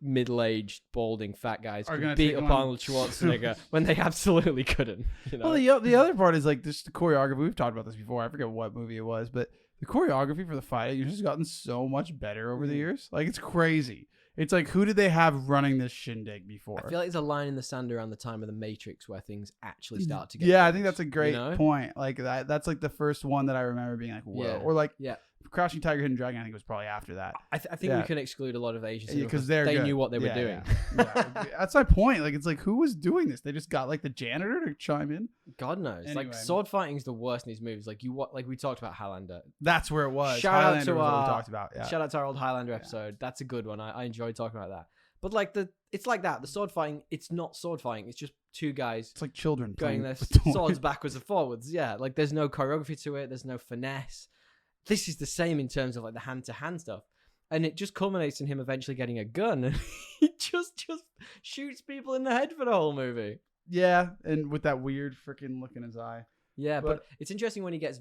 middle-aged, balding, fat guys could beat up Arnold Schwarzenegger when they absolutely couldn't. You know? Well, the other part is like just the choreography. We've talked about this before. I forget what movie it was, but the choreography for the fight has just gotten so much better over the years. Like, it's crazy. It's like, who did they have running this shindig before? I feel like there's a line in the sand around the time of the Matrix where things actually start to get I think that's a great point. Like that's like the first one that I remember being like, whoa. Or like Crouching Tiger, Hidden Dragon, I think was probably after that. I think we can exclude a lot of Asian cinema because they knew what they were doing. That's my point. Like, it's like, who was doing this? They just got like the janitor to chime in. God knows. Anyway. Like, sword fighting is the worst in these movies. Like we talked about Highlander. That's where it was. Shout out to what we talked about. Shout out to our old Highlander episode. That's a good one. I enjoyed talking about that. But like it's like that. The sword fighting, it's not sword fighting. It's just 2 guys. It's like children going their swords backwards and forwards. Yeah, like there's no choreography to it. There's no finesse. This is the same in terms of like the hand-to-hand stuff. And it just culminates in him eventually getting a gun. And he just shoots people in the head for the whole movie. Yeah, and with that weird freaking look in his eye. Yeah, but it's interesting when he gets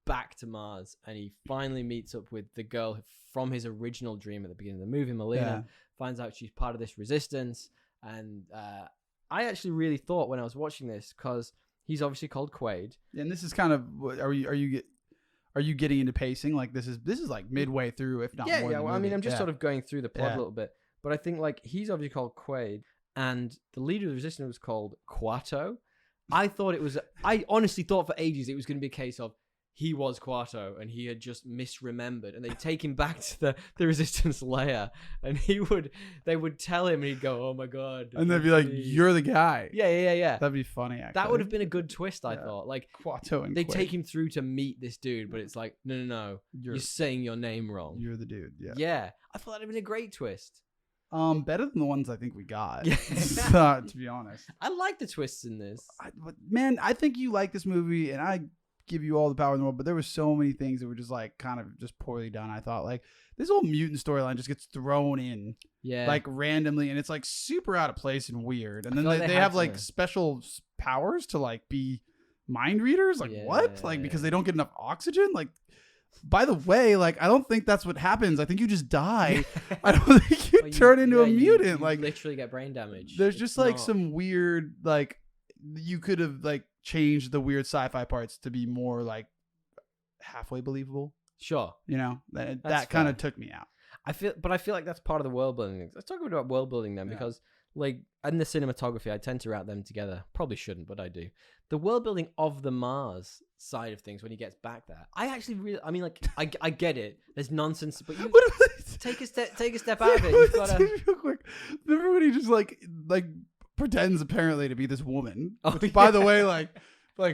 back to Mars and he finally meets up with the girl from his original dream at the beginning of the movie, Melina. Finds out she's part of this resistance. And I actually really thought when I was watching this, because he's obviously called Quaid. And this is kind of, are you getting into pacing? Like this is like midway through, if not more. Yeah. Well, I mean, I'm just sort of going through the plot a little bit, but I think like he's obviously called Quaid, and the leader of the resistance was called Quato. I honestly thought for ages it was going to be a case of he was Quato and he had just misremembered, and they'd take him back to the resistance layer, and they would tell him, and he'd go, "Oh my god!" And they'd be like, "You're the guy." Yeah. That'd be funny. Actually, that would have been a good twist. I thought, like Quato and they take him through to meet this dude, but it's like, no, you're saying your name wrong. You're the dude. Yeah. I thought that'd been a great twist. Better than the ones I think we got. To be honest, I like the twists in this. Man, I think you like this movie, and I give you all the power in the world, but there were so many things that were just like kind of just poorly done. I thought like this whole mutant storyline just gets thrown in like randomly, and it's like super out of place and weird. And then they have like special powers to like be mind readers. Like what? Like because they don't get enough oxygen. Like, by the way, like I don't think that's what happens. I think you just die. I don't think you turn into a mutant. You like literally get brain damage. There's just like some weird like you could have like changed the weird sci-fi parts to be more like halfway believable. Sure. You know, that kind of took me out. I feel like that's part of the world building. Let's talk about world building then, because like in the cinematography, I tend to wrap them together. Probably shouldn't, but I do. The world building of the Mars side of things when he gets back there, I actually really, I mean, like I get it. There's nonsense, but you take a step out of it. You've gotta... Real quick. Remember when he just like pretends apparently to be this woman? By the way, like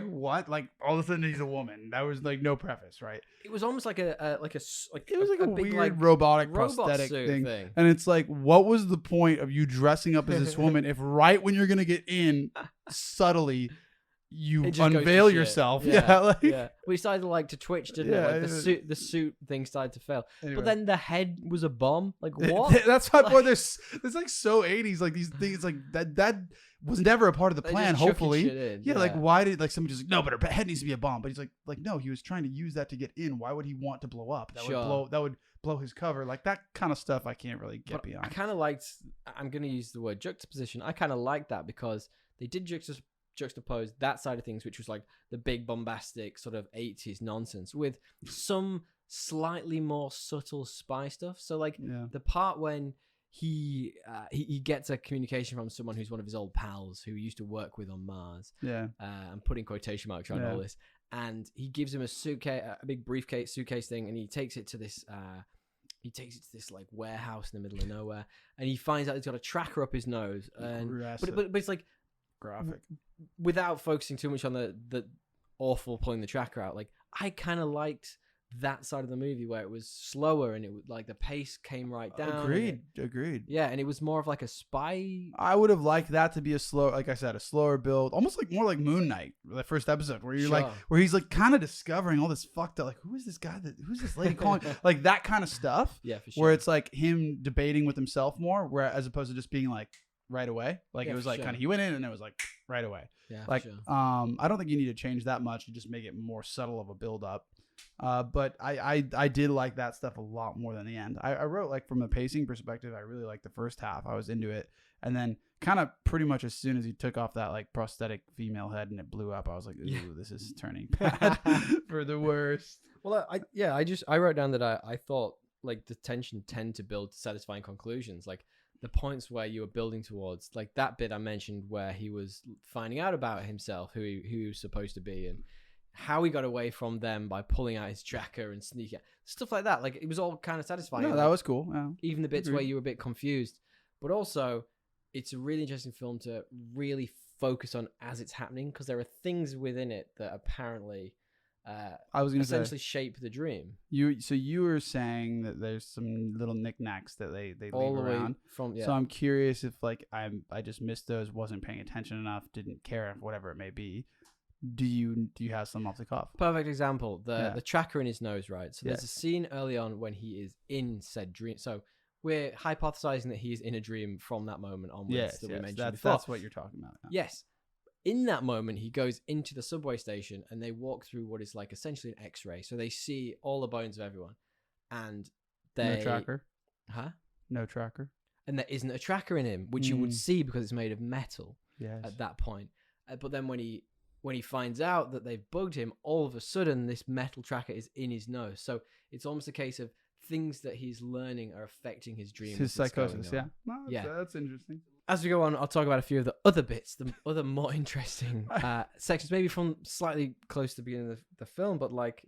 what? Like all of a sudden he's a woman. That was like no preface, right? It was almost like it was like a big, weird like, robotic prosthetic thing. And it's like, what was the point of you dressing up as this woman if right when you're gonna get in subtly you unveil yourself? We started like to twitch, didn't it? Like the suit thing started to fail. Anyway. But then the head was a bomb. Like what? That's my point. There's like so 80s, like these things like that was never a part of the plan, hopefully. Like why did like somebody just like, no, but her head needs to be a bomb. But he's like no, he was trying to use that to get in. Why would he want to blow up? That would blow his cover. Like that kind of stuff I can't really get beyond. I kind of liked, I'm going to use the word juxtaposition. I kind of liked that because they did juxtapose that side of things, which was like the big bombastic sort of 80s nonsense with some slightly more subtle spy stuff. So like the part when he gets a communication from someone who's one of his old pals who used to work with on Mars. I'm putting quotation marks around all this, and he gives him a suitcase, a big briefcase suitcase thing, and he takes it to this like warehouse in the middle of nowhere, and he finds out he's got a tracker up his nose, and but it's like graphic. Without focusing too much on the awful pulling the tracker out, like I kind of liked that side of the movie where it was slower and it would like the pace came right down. Agreed. Yeah, and it was more of like a spy. I would have liked that to be a slow, like I said, a slower build, almost like more like Moon Knight, the first episode, where you're like, where he's like kind of discovering all this fucked up, like who is this guy? Who's this lady calling? Like that kind of stuff. Yeah, for sure. Where it's like him debating with himself more, where as opposed to just being like right away. Like it was like kind of he went in and it was like right away. Yeah, like I don't think you need to change that much. You just make it more subtle of a build up. But I did like that stuff a lot more than the end. I wrote like from a pacing perspective, I really liked the first half. I was into it, and then kind of pretty much as soon as he took off that like prosthetic female head and it blew up, I was like, ooh, this is turning bad for the worst. Well, I wrote down that I thought like the tension tend to build to satisfying conclusions, like the points where you were building towards, like that bit I mentioned where he was finding out about himself, who he was supposed to be, and how he got away from them by pulling out his tracker and sneaking out. Stuff like that. Like, it was all kind of satisfying. No, that was cool. Yeah. Even the bits where you were a bit confused. But also, it's a really interesting film to really focus on as it's happening, because there are things within it that apparently I was going to essentially shape the dream. So you were saying that there's some little knickknacks that they leave all the around. Way from, So I'm curious if like I just missed those, wasn't paying attention enough, didn't care, whatever it may be. Do you have some off the cuff? Perfect example. The tracker in his nose, right? So there's a scene early on when he is in said dream. So we're hypothesizing that he is in a dream from that moment onwards that we mentioned before. That's what you're talking about. Yeah. Yes. In that moment, he goes into the subway station and they walk through what is like essentially an X-ray. So they see all the bones of everyone, and no tracker. Huh? No tracker. And there isn't a tracker in him, which you would see because it's made of metal. Yes. At that point, but then when he finds out that they've bugged him, all of a sudden this metal tracker is in his nose. So it's almost a case of things that he's learning are affecting his dreams. His psychosis, yeah. No, that's interesting. As we go on, I'll talk about a few of the other bits, the other more interesting sections, maybe from slightly close to the beginning of the film, but like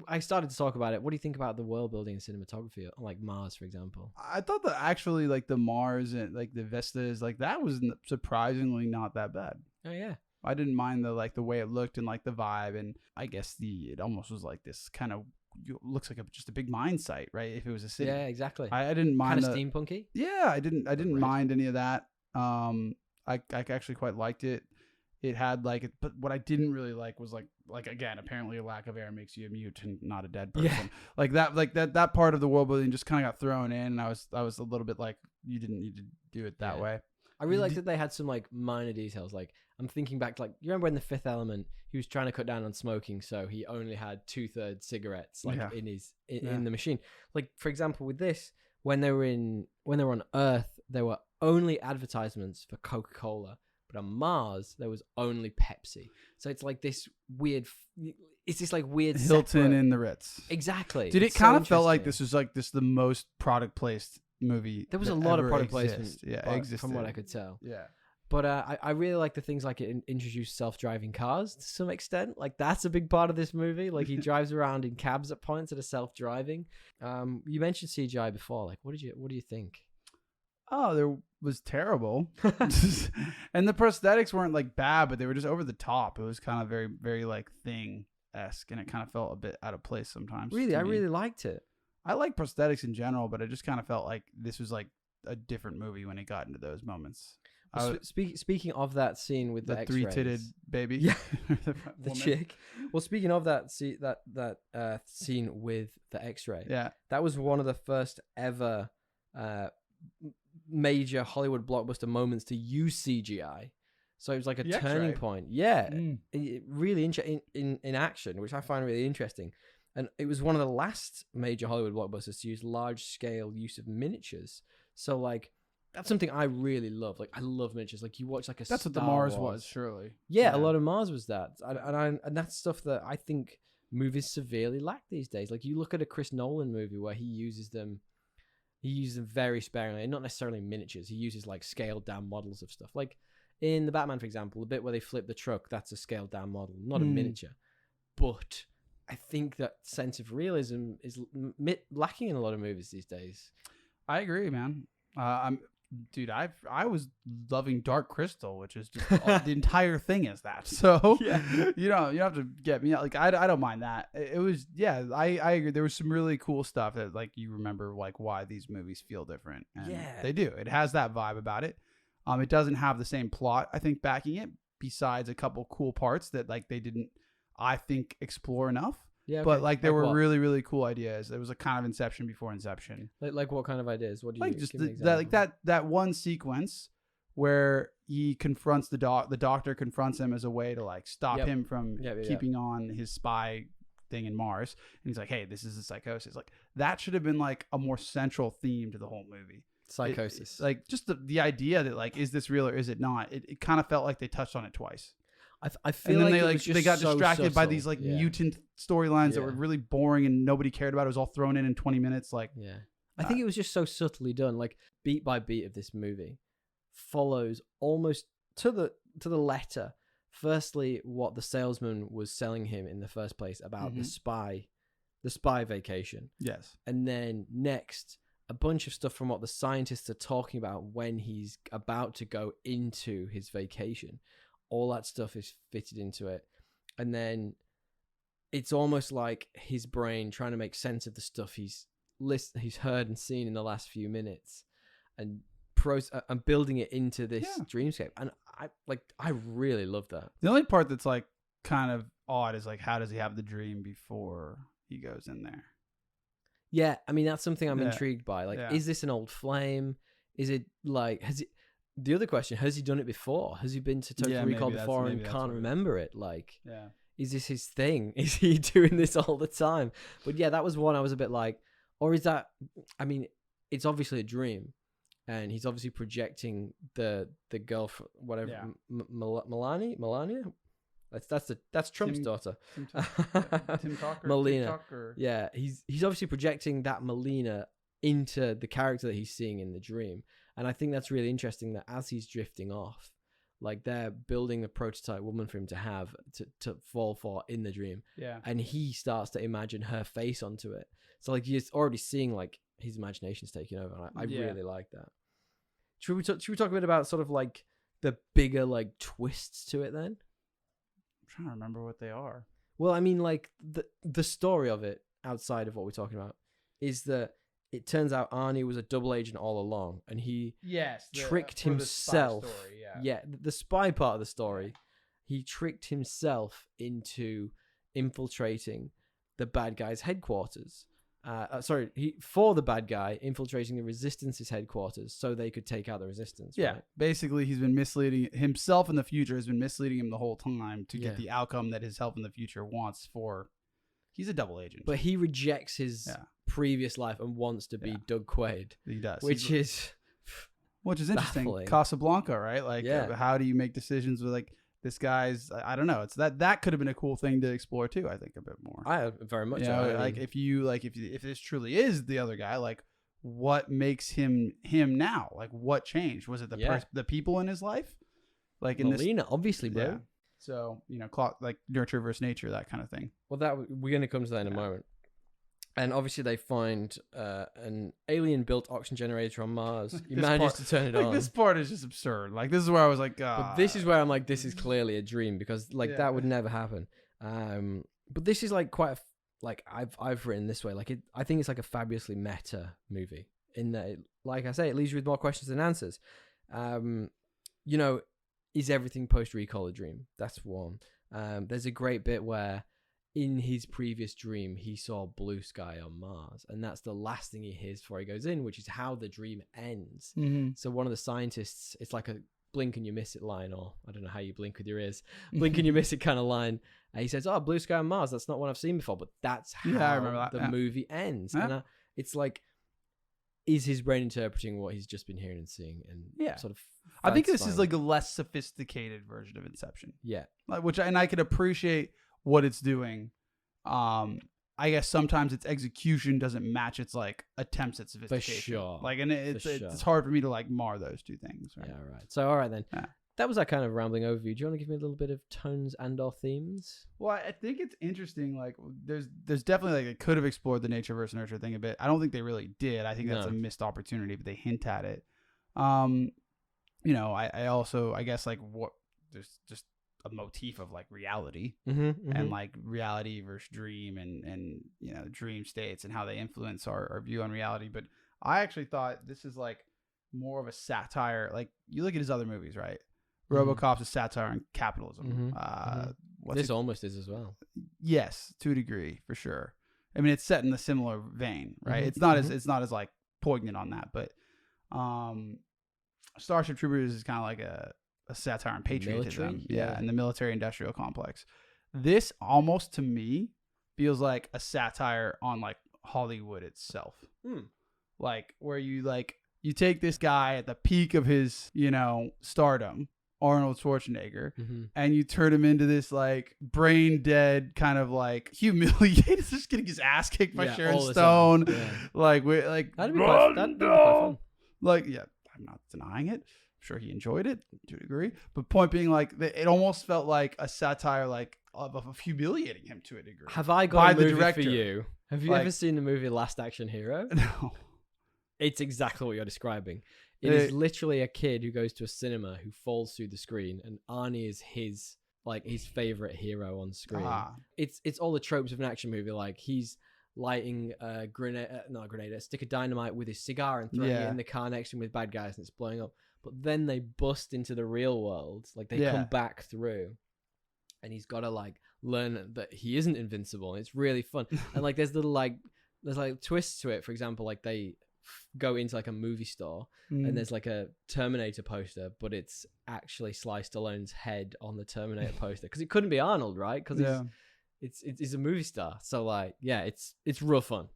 I started to talk about it. What do you think about the world building and cinematography, like Mars, for example? I thought that actually like the Mars and like the vistas, like that was surprisingly not that bad. Oh, yeah. I didn't mind the way it looked and like the vibe, and I guess it almost was like this kind of looks like just a big mine site, right? If it was a city, yeah, exactly. I didn't mind kind of steampunky. Yeah, I didn't mind any of that. I actually quite liked it. It had like, but what I didn't really like was like again, apparently a lack of air makes you a mutant, not a dead person. Yeah. Like that part of the world building just kind of got thrown in, and I was a little bit like, you didn't need to do it that way. I really like that they had some like minor details. Like I'm thinking back, like you remember in The Fifth Element, he was trying to cut down on smoking, so he only had 2/3 cigarettes like in the machine. Like for example, with this, when they were on Earth, there were only advertisements for Coca-Cola, but on Mars there was only Pepsi. So it's like this weird. It's this like weird Hilton separate... in the Ritz. Exactly. Dude, it kind of felt like this was like the most product placed movie. There was a lot of product placement, from what I could tell. Yeah. But I really like the things like it introduced self-driving cars to some extent. Like that's a big part of this movie. Like he drives around in cabs at points that are self-driving. You mentioned CGI before. Like what do you think? Oh, there was terrible. And the prosthetics weren't like bad, but they were just over the top. It was kind of very, very like Thing-esque, and it kind of felt a bit out of place sometimes. Really, I really liked it. I like prosthetics in general, but I just kind of felt like this was like a different movie when it got into those moments. Well, speaking of that scene with the X-rays, 3-titted baby, yeah, the chick. Well, speaking of that scene with the X-ray, yeah, that was one of the first ever major Hollywood blockbuster moments to use CGI. So it was like a turning point. Yeah, really in action, which I find really interesting. And it was one of the last major Hollywood blockbusters to use large-scale use of miniatures. So, like, that's something I really love. Like, I love miniatures. Like, you watch, like, That's what the Mars was, surely. Yeah, a lot of Mars was that. And that's stuff that I think movies severely lack these days. Like, you look at a Chris Nolan movie where he uses them very sparingly. And not necessarily miniatures. He uses, like, scaled-down models of stuff. Like, in The Batman, for example, the bit where they flip the truck, that's a scaled-down model, not a miniature. But I think that sense of realism is lacking in a lot of movies these days. I agree, man. Dude, I was loving Dark Crystal, which is just the entire thing is that. So you don't have to get me out. Like I don't mind that. It was I agree. There was some really cool stuff that like you remember like why these movies feel different. And they do. It has that vibe about it. It doesn't have the same plot, I think, backing it, besides a couple cool parts that like they didn't, I think, explore enough. Yeah, okay. But like there were really, really cool ideas. It was a kind of Inception before Inception. Like what kind of ideas? What do you like? Just that one sequence where he confronts the doctor confronts him as a way to like stop him from keeping on his spy thing in Mars, and he's like, "Hey, this is a psychosis." Like that should have been like a more central theme to the whole movie. Psychosis. Like just the idea that like, is this real or is it not? It kind of felt like they touched on it twice. I feel like they got distracted by these like mutant storylines that were really boring and nobody cared about. It was all thrown in 20 minutes. Like, I think it was just so subtly done. Like beat by beat of this movie follows almost to the letter. Firstly, what the salesman was selling him in the first place about the spy vacation. Yes, and then next a bunch of stuff from what the scientists are talking about when he's about to go into his vacation. All that stuff is fitted into it. And then it's almost like his brain trying to make sense of the stuff he's heard and seen in the last few minutes and building it into this dreamscape. And I really love that. The only part that's like kind of odd is like, how does he have the dream before he goes in there? Yeah, I mean, that's something I'm intrigued by. Like, is this an old flame? Is it like, the other question, has he done it before? Has he been to Tokyo Recall before and can't remember it? Like, is this his thing? Is he doing this all the time? But yeah, that was one I was a bit like, or is that, I mean, it's obviously a dream and he's obviously projecting the girl, whatever, Melania? That's Trump's daughter. Tim Tucker. Melina. Yeah, he's obviously projecting that Melina into the character that he's seeing in the dream. And I think that's really interesting that as he's drifting off, like they're building the prototype woman for him to have to fall for in the dream. Yeah. And he starts to imagine her face onto it. So like he's already seeing like his imagination's taking over. And I really like that. Should we talk a bit about sort of like the bigger like twists to it then? I'm trying to remember what they are. Well, I mean like the story of it outside of what we're talking about is that it turns out Arnie was a double agent all along, and he tricked himself. The spy story, the spy part of the story. He tricked himself into infiltrating the bad guy's headquarters. For the bad guy, infiltrating the Resistance's headquarters so they could take out the Resistance. Yeah, right? Basically, he's been misleading himself in the future. Has been misleading him the whole time to get the outcome that his self in the future wants for. He's a double agent, but he rejects his previous life and wants to be Doug Quaid. He does, which is interesting. Baffling. Casablanca, right? Like, how do you make decisions with like this guy's? I don't know. It's that could have been a cool thing to explore too. I think a bit more. I very much. Like if this truly is the other guy, like what makes him now? Like what changed? Was it the people in his life? Like in Melina, obviously, bro. Yeah. So, clock like nurture versus nature, that kind of thing. Well, we're going to come to that in a moment. And obviously they find an alien-built oxygen generator on Mars. He manages to turn it on. This part is just absurd. Like, this is where I was like, But this is where I'm like, this is clearly a dream because, like, that would never happen. But this is, like, quite I've written this way. Like, I think it's, like, a fabulously meta movie in that, like I say, it leaves you with more questions than answers. Is everything post-recall a dream? That's one. There's a great bit where in his previous dream, he saw blue sky on Mars. And that's the last thing he hears before he goes in, which is how the dream ends. Mm-hmm. So one of the scientists, it's like a blink and you miss it line, or I don't know how you blink with your ears. Blink and you miss it kind of line. And he says, blue sky on Mars. That's not one I've seen before. But that's how the movie ends. Yeah. And it's like, is his brain interpreting what he's just been hearing and seeing? And sort of, I think this is like a less sophisticated version of Inception. Yeah, like I could appreciate what it's doing. I guess sometimes its execution doesn't match its like attempts at sophistication. For sure. Like, and it's hard for me to like mar those two things. Right? Yeah, right. So, all right then. Yeah. That was that kind of rambling overview. Do you want to give me a little bit of tones and/or themes? Well, I think it's interesting. Like, there's definitely like it could have explored the nature versus nurture thing a bit. I don't think they really did. I think that's a missed opportunity, but they hint at it. You know, I also, I guess, like, what there's just a motif of like reality and like reality versus dream and you know, dream states and how they influence our view on reality. But I actually thought this is like more of a satire. Like, you look at his other movies, right? RoboCop's a satire on capitalism. This almost is as well. Yes, to a degree, for sure. I mean, it's set in a similar vein, right? It's not as like poignant on that, but Starship Troopers is kind of like a satire on patriotism, and the military industrial complex. This almost, to me, feels like a satire on like Hollywood itself. Like, where you take this guy at the peak of his, you know, stardom, Arnold Schwarzenegger, and you turn him into this like brain dead kind of like humiliated, just getting his ass kicked by Sharon Stone. Like, that'd be quite fun. Like, yeah, I'm not denying it. I'm sure he enjoyed it to a degree, but point being, like, it almost felt like a satire, like of humiliating him to a degree. Have I got a movie for you? Have you ever seen the movie Last Action Hero? No. It's exactly what you're describing. It is literally a kid who goes to a cinema who falls through the screen, and Arnie is his favorite hero on screen. It's all the tropes of an action movie. Like, he's lighting a stick of dynamite with his cigar and throwing it in the car next to him with bad guys, and it's blowing up. But then they bust into the real world. Like, they come back through, and he's got to like learn that he isn't invincible. And it's really fun. And like, there's twists to it. For example, like, they go into like a movie store and there's like a Terminator poster, but it's actually Sly Stallone's head on the Terminator poster, because it couldn't be Arnold, right? Because he's a movie star. So like, yeah, it's real fun.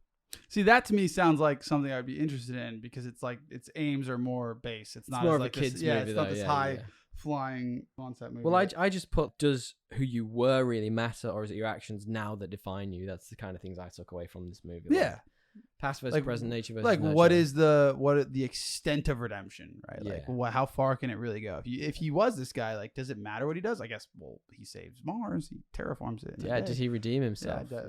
See, that to me sounds like something I'd be interested in, because it's like its aims are more base. It's not more of a kids movie. It's not this high flying concept movie. Well, I just put, does who you were really matter, or is it your actions now that define you? That's the kind of things I took away from this movie. Yeah. Past versus present, nature versus nurture. What is the extent of redemption, right? Yeah. Like, how far can it really go? If he was this guy, like, does it matter what he does? I guess, well, he saves Mars, he terraforms it. Yeah, did he redeem himself? Yeah,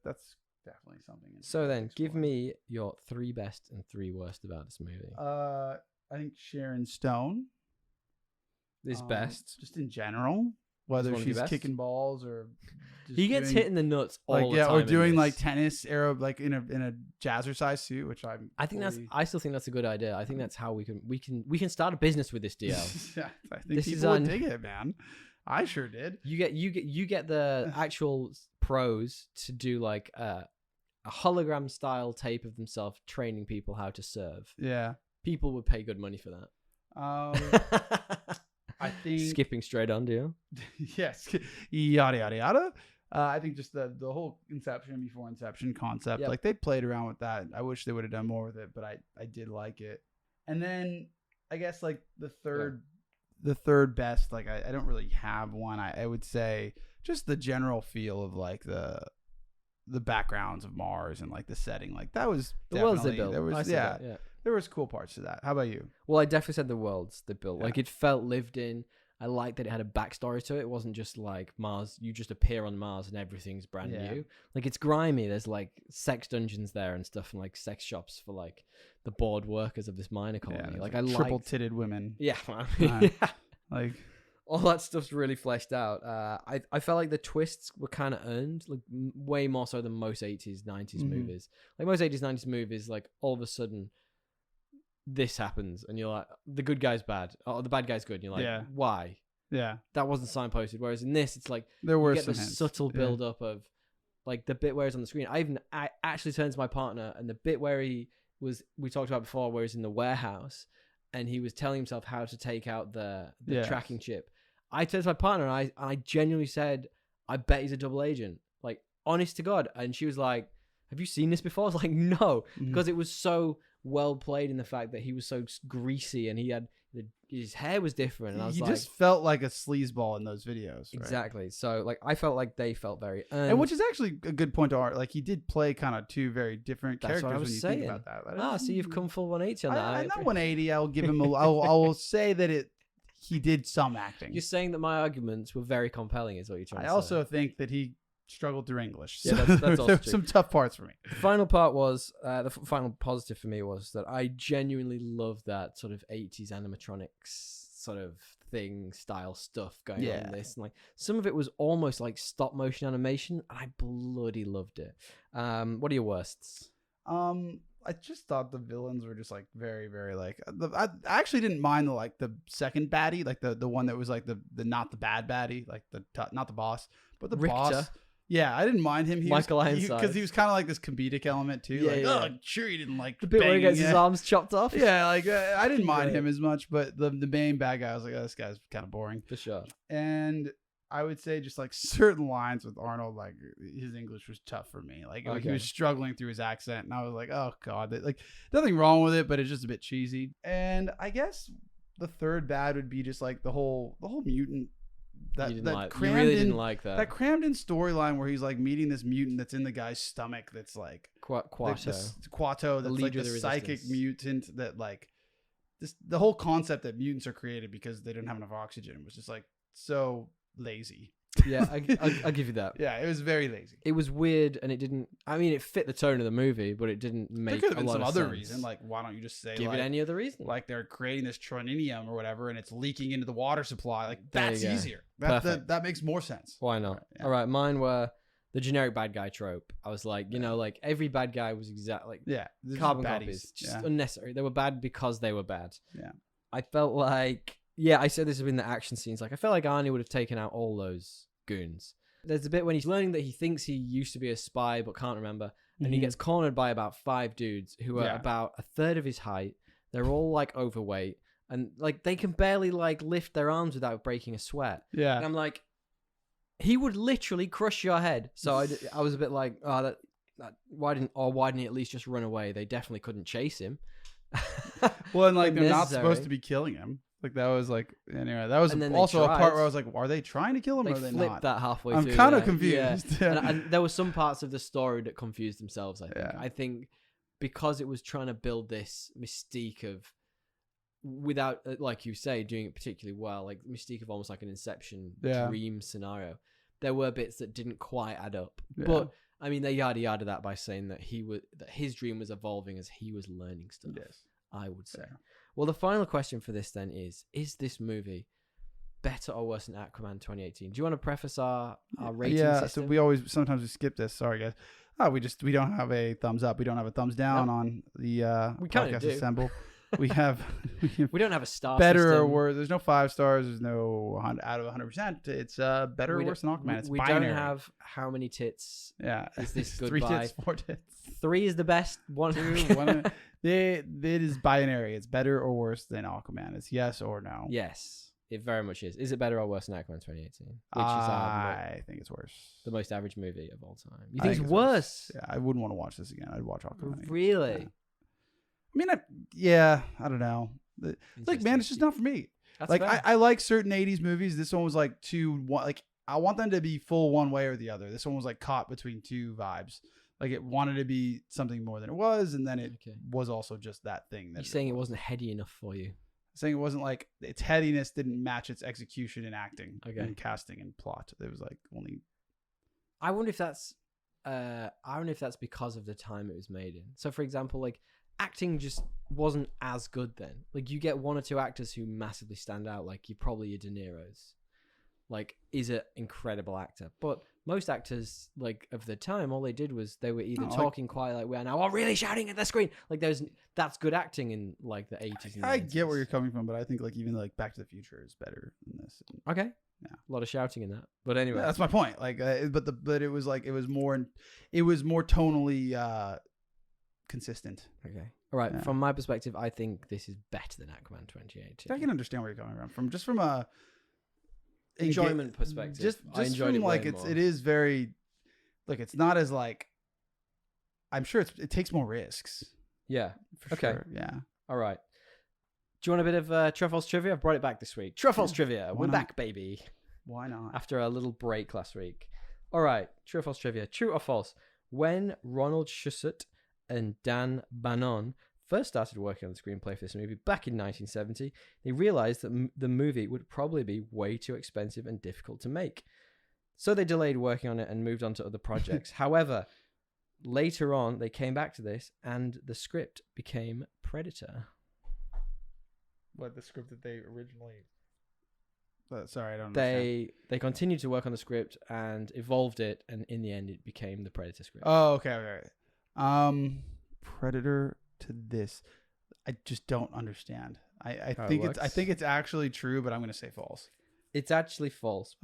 that's definitely something. So then, give me your 3 best and 3 worst about this movie. I think Sharon Stone is best, just in general. Whether she's kicking balls or he gets hit in the nuts all the time. Or doing like tennis arrow, like in a jazzercise suit, which I still think that's a good idea. I think that's how we can start a business with this DL. I think people would dig it, man. I sure did. You get the actual pros to do like a hologram style tape of themselves training people how to serve. Yeah, people would pay good money for that. I think skipping straight on, do you? Yes, yada yada yada. I think just the whole Inception before Inception concept, like, they played around with that. I wish they would have done more with it, but I did like it. And then I guess like the third best, like, I don't really have one. I would say just the general feel of like the backgrounds of Mars and like the setting, like that was the worlds they built. There was there was cool parts to that. How about you? Well, I definitely said the worlds they built. Like, it felt lived in. I liked that it had a backstory to it. It wasn't just like Mars. You just appear on Mars and everything's brand new. Like, it's grimy. There's like sex dungeons there and stuff, and like sex shops for like the bored workers of this mine economy. Like, I triple titted women. Yeah, like all that stuff's really fleshed out. I felt like the twists were kind of earned, like way more so than most 80s, 90s movies. Like most 80s, 90s movies, like all of a sudden this happens and you're like, the good guy's bad, or the bad guy's good, and you're like, why? Yeah, that wasn't signposted. Whereas in this, it's like there were some subtle build up of like the bit where he's on the screen. I actually turned to my partner, and the bit where we talked about before, where he's in the warehouse and he was telling himself how to take out the tracking chip. I turned to my partner and I genuinely said, I bet he's a double agent. Like, honest to God. And she was like, have you seen this before? I was like, no, because it was so well played in the fact that he was so greasy and he had his hair was different. And I was he just felt like a sleazeball in those videos. Right? Exactly. So like, I felt like they felt very earned. And which is actually a good point to art. Like, he did play kind of two very different characters when you think about that. So you've come full 180 on that. I'm not 180. I'll give him I will say that he did some acting. You're saying that my arguments were very compelling is what you're trying to say. I also think that he struggled through English. Yeah, So that's also there were true. some tough parts for me. The final part was the final positive for me was that I genuinely loved that sort of 80s animatronics sort of thing style stuff going on in this, and like some of it was almost like stop motion animation, and I bloody loved it. What are your worsts? I just thought the villains were just like very, very like I actually didn't mind the second baddie, like the one that was like the not the bad baddie, like not the boss, but the Richter. boss. Yeah, I didn't mind him. Michael Ironside, because he was kind of like this comedic element too. Yeah, like, yeah. oh, sure, he didn't like the bit where he gets banging his arms chopped off. Yeah, like I didn't mind Right. him as much, but the main bad guy, I was like, oh, this guy's kind of boring. For sure. And I would say just like certain lines with Arnold, like his English was tough for me. Like he was struggling through his accent, and I was like, oh god, like nothing wrong with it, but it's just a bit cheesy. And I guess the third bad would be just like the whole mutant You really didn't like that. That crammed in storyline where he's like meeting this mutant that's in the guy's stomach that's like Quato. Quato, that's like the psychic mutant that like the whole concept that mutants are created because they don't have enough oxygen was just like so lazy. Yeah, I'll give you that. Yeah, it was very lazy. It was weird, and it didn't. I mean, it fit the tone of the movie, but it didn't make there could have a been lot some of other sense. reason. Like, why don't you just say give like, it any other reason? Like they're creating this troninium or whatever, and it's leaking into the water supply. Like There that's you go. easier. Perfect. That makes more sense. Why not? Yeah. All right, mine were the generic bad guy trope. I was like, like every bad guy was exactly like carbon copies, just unnecessary. They were bad because they were bad. Yeah, I felt like I said this in the action scenes. Like I felt like Arnie would have taken out all those goons. There's a bit when he's learning that he thinks he used to be a spy but can't remember, and he gets cornered by about 5 dudes who are about a third of his height. They're all like overweight, and like they can barely like lift their arms without breaking a sweat. Yeah, and I'm like, he would literally crush your head. So I was a bit like, oh, why didn't he at least just run away? They definitely couldn't chase him. Well, and like they're not supposed to be killing him. Like that was like anyway. That was also a part where I was like, are they trying to kill him or are they flipped not? that halfway I'm through. kind of confused. Yeah. and there were some parts of the story that confused themselves. I think because it was trying to build this mystique of, without like you say, doing it particularly well, like mystique of almost like an Inception dream scenario. There were bits that didn't quite add up, but I mean they yada that by saying that his dream was evolving as he was learning stuff. Yes, I would say. Well, the final question for this then is this movie better or worse than Aquaman 2018? Do you want to preface our rating system? So sometimes we skip this. Sorry, guys. We don't have a thumbs up. We don't have a thumbs down on the podcast assemble. We don't have a star better system. or worse. There's no 5 stars. There's no out of 100%. It's better or worse than Aquaman. It's binary. Don't have how many tits. Yeah, is this good 3 by? tits, 4 tits. 3 is the best. 1, 2, 1. It is binary. It's better or worse than Aquaman. It's yes or no. Yes, it very much is. Is it better or worse than Aquaman 2018? Which I think it's worse. The most average movie of all time. You think it's worse? Yeah, I wouldn't want to watch this again. I'd watch Aquaman. Really? Yeah. I don't know. It's like, man, it's just not for me. That's like fair. I like certain 80s movies. This one was like I want them to be full one way or the other. This one was like caught between 2 vibes. Like it wanted to be something more than it was, and then it was also just that thing. You're saying it wasn't heady enough for you? Saying it wasn't like its headiness didn't match its execution in acting, and casting and plot. It was like only. I wonder if that's because of the time it was made in. So, for example, like acting just wasn't as good then. Like you get 1 or 2 actors who massively stand out. Like your De Niro's. Like is an incredible actor, but most actors like of the time, all they did was they were either talking quiet like we are now, or really shouting at the screen. Like that's good acting in like the 80s. And I get where you're coming from, but I think like even like Back to the Future is better than this. Okay, yeah, a lot of shouting in that, but anyway, that's my point. Like, but it was like it was more tonally consistent. Okay, all right. Yeah. From my perspective, I think this is better than Aquaman 2018. I can understand where you're coming from a enjoyment perspective. Just I enjoyed from it like more. It is very like it's not as like I'm sure it takes more risks. Yeah. For sure. Yeah. All right. Do you want a bit of Truffles trivia? I've brought it back this week. Truffles trivia. We're back, baby. Why not? After a little break last week. All right. Truffles trivia. True or false? When Ronald Shusett and Dan Bannon first started working on the screenplay for this movie back in 1970, they realized that the movie would probably be way too expensive and difficult to make. So they delayed working on it and moved on to other projects. However, later on, they came back to this and the script became Predator. What, the script that they originally... Sorry, I don't understand. They continued to work on the script and evolved it, and in the end, it became the Predator script. Oh, okay. Predator to this, I just don't understand. I think it's actually true, but I'm going to say false. It's actually false.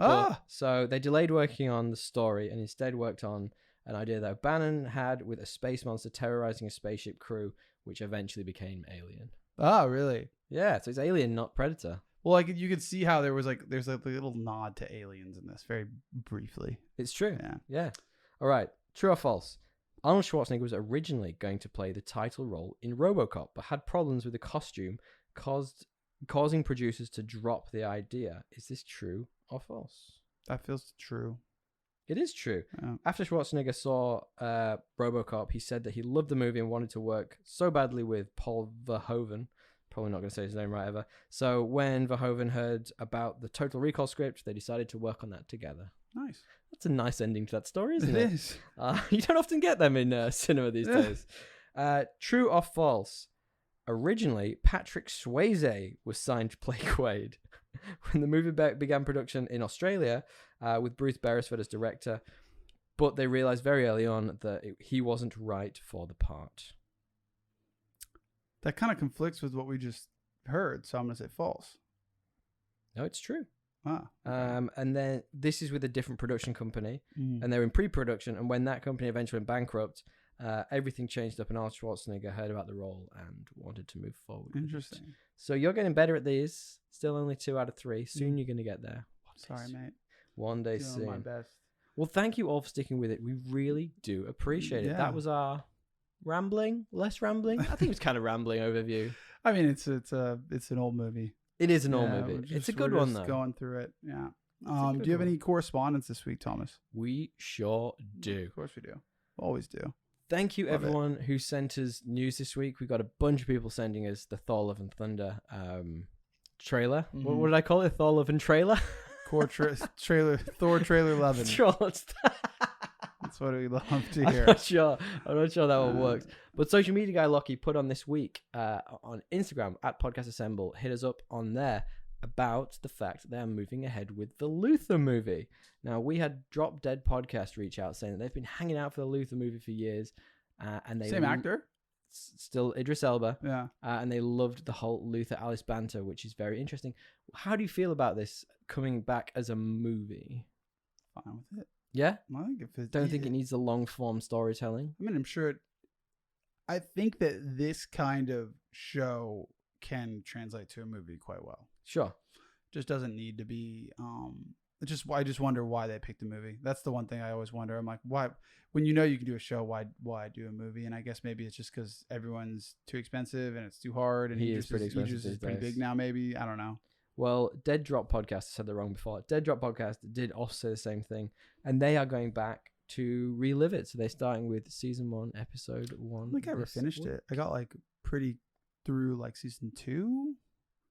So they delayed working on the story and instead worked on an idea that O'Bannon had with a space monster terrorizing a spaceship crew, which eventually became Alien. Oh, really? Yeah, so it's Alien, not Predator. Well, like you could see how there's a little nod to aliens in this, very briefly. It's true. Yeah. All right. True or false? Arnold Schwarzenegger was originally going to play the title role in RoboCop, but had problems with the costume, causing producers to drop the idea. Is this true or false? That feels true. It is true. Yeah. After Schwarzenegger saw RoboCop, he said that he loved the movie and wanted to work so badly with Paul Verhoeven. Probably not going to say his name right ever. So when Verhoeven heard about the Total Recall script, they decided to work on that together. Nice. That's a nice ending to that story, isn't it? It is. You don't often get them in cinema these days. True or false? Originally, Patrick Swayze was signed to play Quaid. When the movie began production in Australia, with Bruce Beresford as director, but they realized very early on that he wasn't right for the part. That kind of conflicts with what we just heard, so I'm going to say false. No, it's true. Okay. And then this is with a different production company, and they're in pre-production, and when that company eventually went bankrupt, everything changed up, and Arnold Schwarzenegger heard about the role and wanted to move forward. Interesting. So you're getting better at these. Still only 2 out of 3. Soon you're going to get there. Sorry, mate. One day Doing soon. my best. Well, thank you all for sticking with it. We really do appreciate it. Yeah. That was our less rambling. I think it was kind of rambling overview. I mean, it's an old movie. It is an old movie. It's a good one though. Going through it, yeah. Do you have any correspondence this week, Thomas? We sure do. Of course we do. Always do. Thank you, everyone who sent us news this week. We got a bunch of people sending us the Thor Love and Thunder trailer. Mm-hmm. What did I call it? Thor Love and Trailer? Thor trailer 11. That's what we love to hear. I'm not sure that one works. But Social Media Guy Lockie put on this week on Instagram at Podcast Assemble, hit us up on there about the fact that they're moving ahead with the Luther movie. Now, we had Drop Dead Podcast reach out saying that they've been hanging out for the Luther movie for years. And they Same actor? Still Idris Elba. Yeah. And they loved the whole Luther Alice banter, which is very interesting. How do you feel about this coming back as a movie? Fine with it. Yeah? I think if it, Don't think it needs the long-form storytelling? I mean, I'm sure I think that this kind of show can translate to a movie quite well. Sure. Just doesn't need to be I just wonder why they picked a movie. That's the one thing I always wonder. I'm like, why when you know you can do a show, why do a movie? And I guess maybe it's just because everyone's too expensive and it's too hard, and Idris is pretty big now, maybe. I don't know. Well, Dead Drop Podcast, I said that wrong before. Dead Drop Podcast did also say the same thing, and they are going back to relive it. So they're starting with season 1, episode 1. I don't think I ever finished it. I got like pretty through like season 2.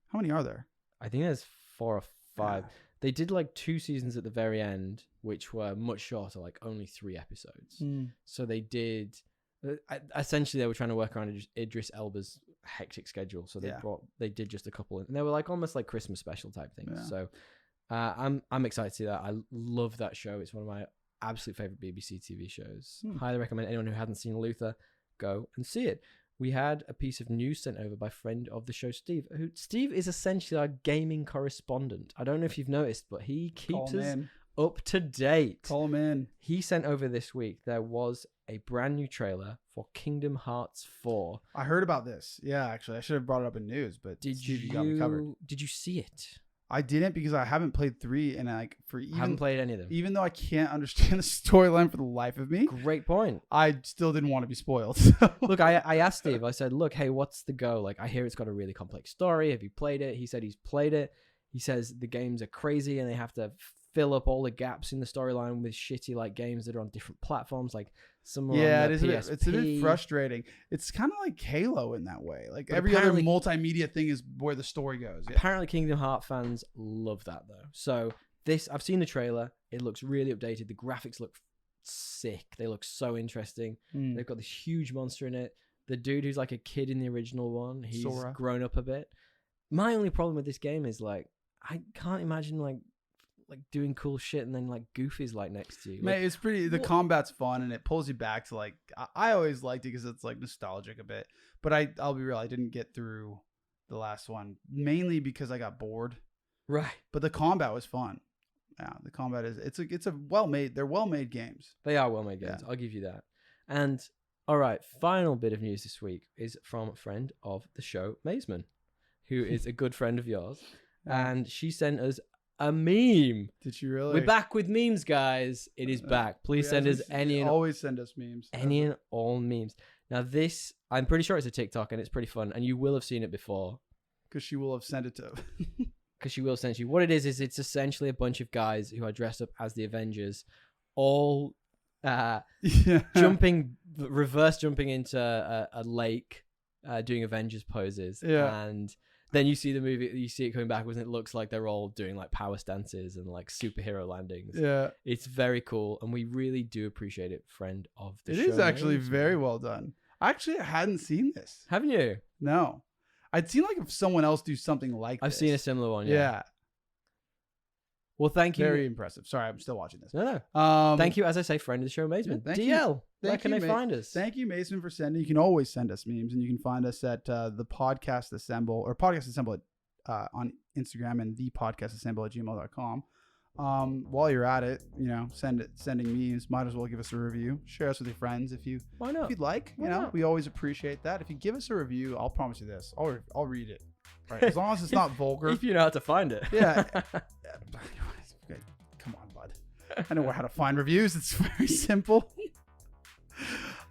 How many are there? I think there's 4 or 5. Yeah. They did like 2 seasons at the very end, which were much shorter, like only 3 episodes. So they did. Essentially, they were trying to work around Idris Elba's hectic schedule, so they did just a couple, and they were like almost like Christmas special type things. Yeah. So I'm excited to see that. I love that show. It's one of my absolute favorite BBC TV shows. Highly recommend anyone who hasn't seen Luther go and see it. We had a piece of news sent over by friend of the show, Steve. Steve is essentially our gaming correspondent. I don't know if you've noticed, but he keeps us up to date. Call him in. He sent over this week, there was a brand new trailer for Kingdom Hearts 4. I heard about this. Yeah, actually. I should have brought it up in news, but Steve, you got me covered. Did you see it? I didn't, because I haven't played 3, and I haven't played any of them. Even though I can't understand the storyline for the life of me. Great point. I still didn't want to be spoiled. So. Look, I asked Steve. I said, "Look, hey, what's the go? Like, I hear it's got a really complex story. Have you played it?" He said he's played it. He says the games are crazy, and they have to fill up all the gaps in the storyline with shitty like games that are on different platforms, like some. Yeah, it's a bit frustrating. It's kind of like Halo in that way. Like every other multimedia thing is where the story goes. Yeah. Apparently, Kingdom Hearts fans love that though. So I've seen the trailer. It looks really updated. The graphics look sick. They look so interesting. They've got this huge monster in it. The dude who's like a kid in the original one, he's Sora. grown up a bit. My only problem with this game is like I can't imagine like doing cool shit and then like Goofy's like next to you. Mate, it's pretty. The combat's fun and it pulls you back to like. I always liked it because it's like nostalgic a bit. But I'll be real. I didn't get through the last one mainly because I got bored. Right. But the combat was fun. Yeah, the combat is. It's a well made. They're well made games. They are well made games. Yeah. I'll give you that. And all right, final bit of news this week is from a friend of the show, Mazeman, who is a good friend of yours, and she sent us a meme. Did she really? We're back with memes, guys. It is back. Please send us any and always send us memes. Any and all memes. Now this, I'm pretty sure it's a TikTok and it's pretty fun, and you will have seen it before. Because she will have sent it to. Because she will send you. What it is it's essentially a bunch of guys who are dressed up as the Avengers, all reverse jumping into a lake, doing Avengers poses. Yeah. And then you see the movie, you see it coming backwards, and it looks like they're all doing like power stances and like superhero landings. Yeah. It's very cool, and we really do appreciate it, friend of the show. It is actually very well done. Actually, I hadn't seen this. Haven't you? No. I'd seen like if someone else do something like this. I've seen a similar one, yeah. Well, thank you. Very impressive. Sorry, I'm still watching this. No. Thank you, as I say, friend of the show, Mazeman. DL, where can they find us? Thank you, Mazeman, for sending. You can always send us memes, and you can find us at the Podcast Assemble or Podcast Assemble on Instagram and thepodcastassemble@gmail.com. While you're at it, sending memes, might as well give us a review. Share us with your friends if you Why not? If you'd like. Why not? We always appreciate that. If you give us a review, I'll promise you this. I'll read it. Right. As long as it's not vulgar. If you know how to find it. Yeah. Come on, bud. I know how to find reviews. It's very simple.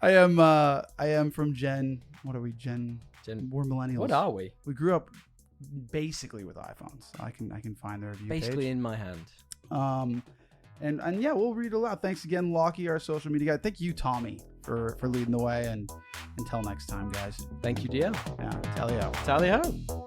I am from Gen. What are we? Gen. We're millennials. What are we? We grew up basically with iPhones. I can find the review basically page. In my hand. And yeah, we'll read it aloud. Thanks again, Lockie, our social media guy. Thank you, Tommy, for leading the way. And until next time, guys. Thank you, DL. Yeah. Tally ho. Tally ho.